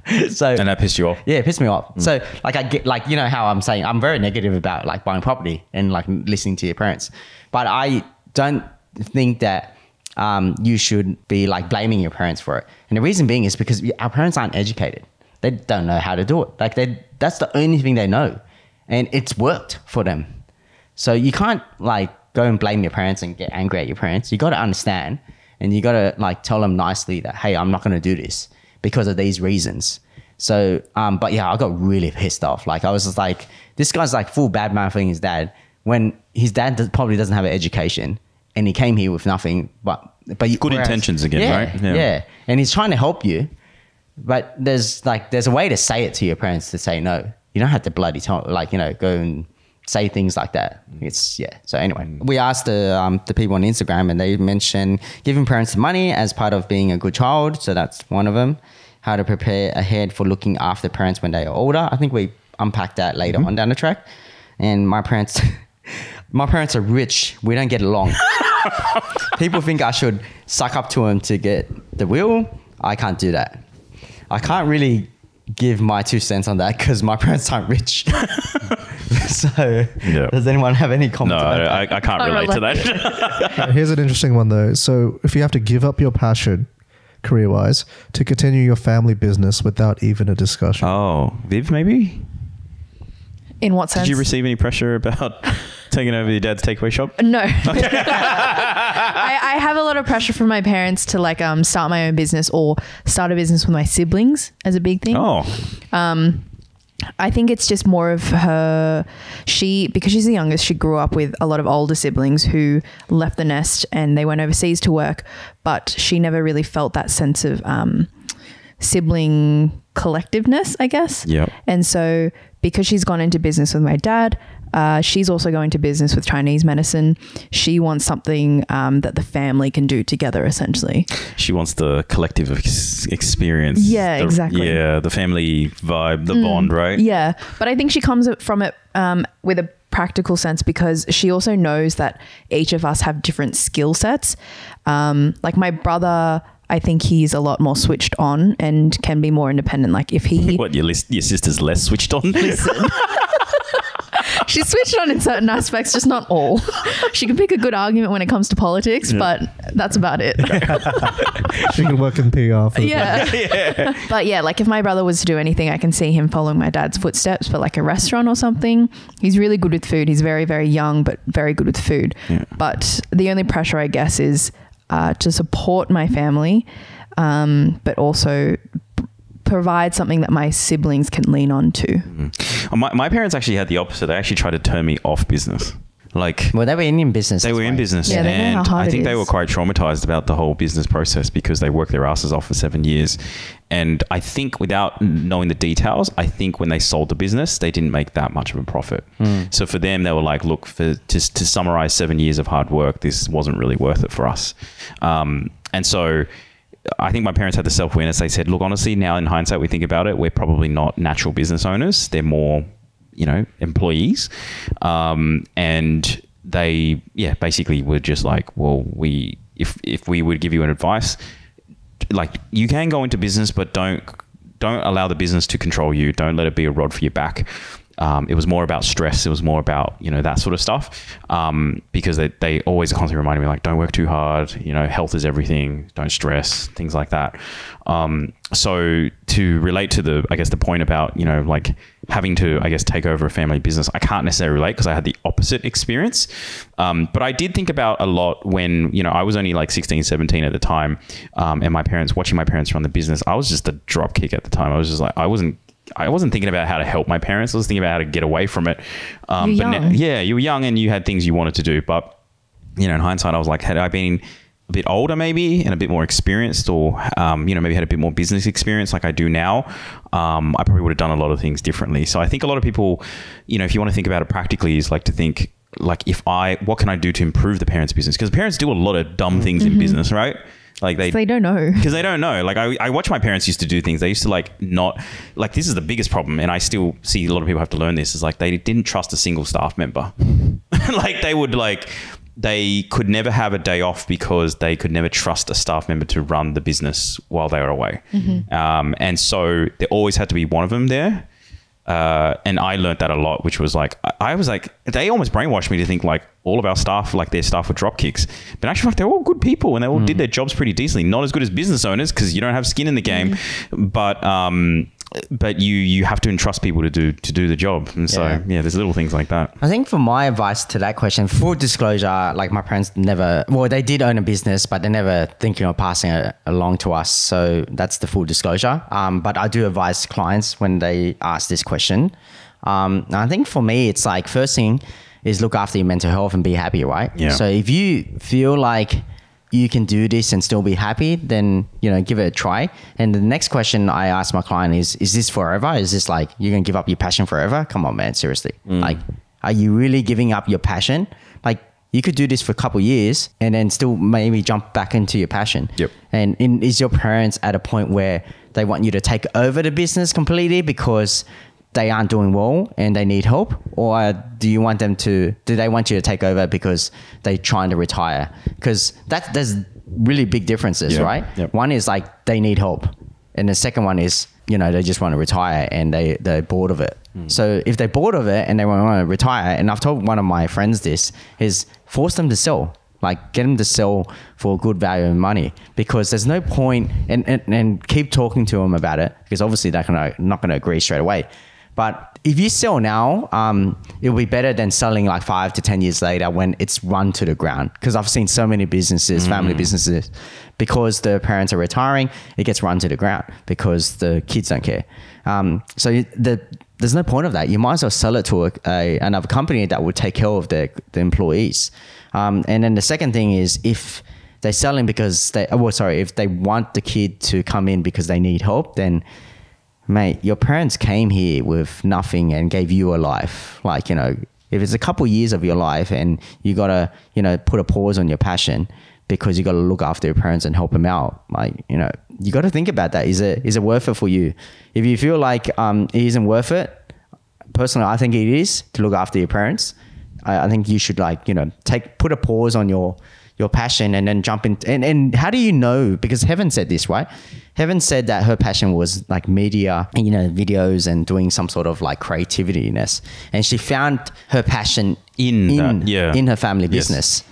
And that pissed you off? Yeah, it pissed me off. So like I get like, how I'm saying, I'm very negative about like buying property and like listening to your parents. But I don't think that you should be like blaming your parents for it. And the reason being is because our parents aren't educated. They don't know how to do it. Like that's the only thing they know. and it's worked for them. So you can't like go and blame your parents and get angry at your parents. You got to understand, and you got to like tell them nicely that, hey, I'm not going to do this because of these reasons. So, but yeah, I got really pissed off. Like I was just like, this guy's like full bad mouthing his dad when his dad probably doesn't have an education and he came here with nothing. But good intentions again, right? Yeah, and he's trying to help you, but there's a way to say it to your parents to say no. You don't have to bloody go and say things like that. So anyway, we asked the people on Instagram, and they mentioned giving parents money as part of being a good child. So that's one of them. How to prepare ahead for looking after parents when they are older. I think we unpacked that later on down the track. And my parents are rich. We don't get along. People think I should suck up to them to get the wheel. I can't do that. I can't really give my 2 cents on that because my parents aren't rich. So does anyone have any comments? No, I can't relate to that. Here's an interesting one though. So if you have to give up your passion career-wise to continue your family business without even a discussion. Oh, Viv, maybe? In what sense? Did you receive any pressure about taking over your dad's takeaway shop? No. I have a lot of pressure from my parents to like start my own business or start a business with my siblings as a big thing. Oh. I think it's just more of her, because she's the youngest, she grew up with a lot of older siblings who left the nest and they went overseas to work, but she never really felt that sense of sibling collectiveness, I guess. Yeah. And so because she's gone into business with my dad, she's also going to business with Chinese medicine. She wants something that the family can do together, essentially. She wants the collective experience. Yeah, exactly. Yeah, the family vibe, the bond, right? Yeah, but I think she comes from it with a practical sense because she also knows that each of us have different skill sets. Like my brother, I think he's a lot more switched on and can be more independent. Like if he... What, your sister's less switched on? Listen. She's switched on in certain aspects, just not all. She can pick a good argument when it comes to politics, but that's about it. She can work in PR. Yeah. But yeah, like if my brother was to do anything, I can see him following my dad's footsteps for like a restaurant or something. He's really good with food. He's very, very young, but very good with food. Yeah. But the only pressure, I guess, is to support my family, but also provide something that my siblings can lean on to. Mm-hmm. My parents actually had the opposite. They actually tried to turn me off business. Like, well, they were in business. They were in business, yeah, and I think they were quite traumatized about the whole business process because they worked their asses off for 7 years. And I think, without knowing the details, I think when they sold the business, they didn't make that much of a profit. So for them, they were like, look, to summarize 7 years of hard work, this wasn't really worth it for us. And so I think my parents had the self-awareness. They said, look, honestly, now in hindsight, we think about it, we're probably not natural business owners. They're more, employees. And they, basically were just like, well, if we would give you an advice, like you can go into business, but don't allow the business to control you. Don't let it be a rod for your back. It was more about stress. It was more about, that sort of stuff. Because they always constantly reminded me, like, don't work too hard, health is everything, don't stress, things like that. So to relate to the point about, like having to, take over a family business, I can't necessarily relate because I had the opposite experience. But I did think about a lot when, I was only like 16, 17 at the time. And watching my parents run the business, I was just a drop kick at the time. I was just like, I wasn't thinking about how to help my parents. I was thinking about how to get away from it. You're young. You were young and you had things you wanted to do. But, in hindsight, I was like, had I been a bit older maybe and a bit more experienced or, maybe had a bit more business experience like I do now, I probably would have done a lot of things differently. So I think a lot of people, if you want to think about it practically, is like to think like what can I do to improve the parents' business? Because parents do a lot of dumb things in business, right? Like they don't know. Because they don't know. Like I watch my parents used to do things. They used to not this is the biggest problem. And I still see a lot of people have to learn this is like they didn't trust a single staff member. They could never have a day off because they could never trust a staff member to run the business while they were away. And so there always had to be one of them there. And I learned that a lot, which was like, I was like, they almost brainwashed me to think like all of our staff, like their staff were drop kicks, but actually they're all good people and they all did their jobs pretty decently. Not as good as business owners because you don't have skin in the game, but but you have to entrust people to do the job. And so, there's little things like that. I think for my advice to that question, full disclosure, like my parents they did own a business, but they never thinking of passing it along to us. So that's the full disclosure. But I do advise clients when they ask this question. I think for me, it's like first thing is look after your mental health and be happy, right? Yeah. So if you feel like you can do this and still be happy, then, give it a try. And the next question I ask my client is this forever? Is this like, you're going to give up your passion forever? Come on, man, seriously. Like, are you really giving up your passion? Like, you could do this for a couple of years and then still maybe jump back into your passion. Yep. And is your parents at a point where they want you to take over the business completely because they aren't doing well and they need help? Or do they want you to take over because they're trying to retire? Because there's really big differences, right? Yep. One is like they need help. And the second one is, they just want to retire and they're bored of it. So if they're bored of it and they want to retire, and I've told one of my friends this, is force them to sell. Like get them to sell for good value and money, because there's no point and keep talking to them about it, because obviously they're not going to agree straight away. But if you sell now, it'll be better than selling like 5 to 10 years later when it's run to the ground. Because I've seen so many businesses, family businesses, because the parents are retiring, it gets run to the ground because the kids don't care. So there's no point of that. You might as well sell it to another company that would take care of the employees. And then the second thing is if they're selling because if they want the kid to come in because they need help, then mate, your parents came here with nothing and gave you a life. Like, if it's a couple years of your life and you got to, put a pause on your passion because you got to look after your parents and help them out. Like, you got to think about that. Is it worth it for you? If you feel like it isn't worth it, personally, I think it is to look after your parents. I think you should put a pause on your passion and then jump in. And how do you know? Because Heaven said this, right? Heaven said that her passion was like media, videos and doing some sort of like creativity-ness. And she found her passion in her family business.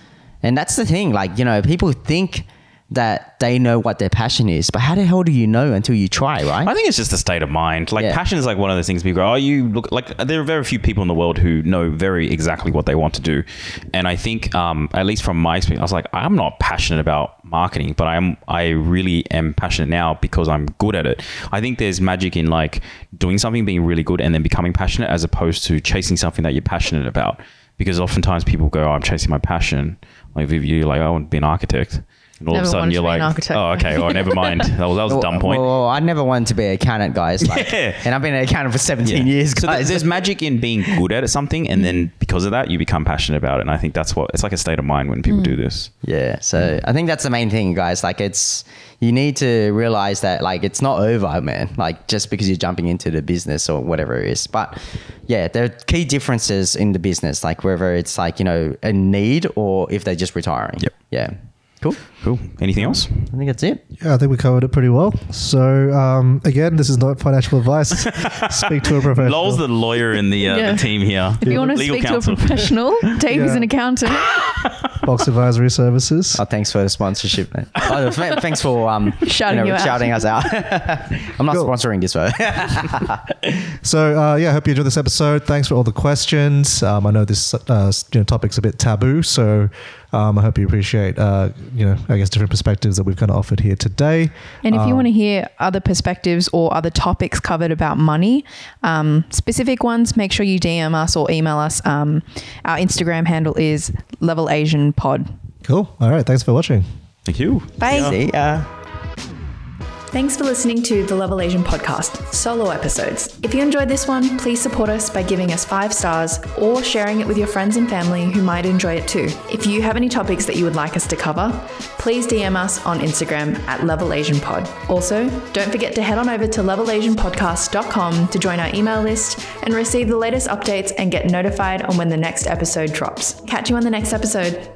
And that's the thing. Like, people think that they know what their passion is, but how the hell do you know until you try, right? I think it's just a state of mind. Like passion is like one of those things people go, you look like, there are very few people in the world who know very exactly what they want to do. And I think, at least from my experience, I was like, I'm not passionate about marketing, but I really am passionate now because I'm good at it. I think there's magic in like doing something, being really good and then becoming passionate, as opposed to chasing something that you're passionate about. Because oftentimes people go, I'm chasing my passion. Like if you're like, I want to be an architect. And all of a sudden you're like, oh, okay, well, never mind. That was a dumb point. Well, I never wanted to be an accountant, guys. Like, and I've been an accountant for 17 years, guys. So there's magic in being good at something, and then because of that, you become passionate about it. And I think it's like a state of mind when people do this. Yeah. So I think that's the main thing, guys. Like you need to realize that like it's not over, man. Like just because you're jumping into the business or whatever it is. But yeah, there are key differences in the business, like whether it's like, a need or if they're just retiring. Yep. Yeah. Cool. Anything else? I think that's it. Yeah, I think we covered it pretty well. So again, this is not financial advice. Speak to a professional. Lowell's the lawyer in the team here. If you want to Legal speak counsel. to a professional, Davie's an accountant. Box Advisory Services. Oh, thanks for the sponsorship, man. Thanks for shouting us out. I'm not sponsoring this, though. So I hope you enjoyed this episode. Thanks for all the questions. I know this topic's a bit taboo, so I hope you appreciate different perspectives that we've kind of offered here today. And if you want to hear other perspectives or other topics covered about money, specific ones, make sure you DM us or email us. Our Instagram handle is LevelAsianPod. Cool. All right. Thanks for watching. Thank you. Bye. See ya. Thanks for listening to the Level Asian podcast, solo episodes. If you enjoyed this one, please support us by giving us 5 stars or sharing it with your friends and family who might enjoy it too. If you have any topics that you would like us to cover, please DM us on Instagram at LevelAsianPod. Also, don't forget to head on over to levelasianpodcast.com to join our email list and receive the latest updates and get notified on when the next episode drops. Catch you on the next episode.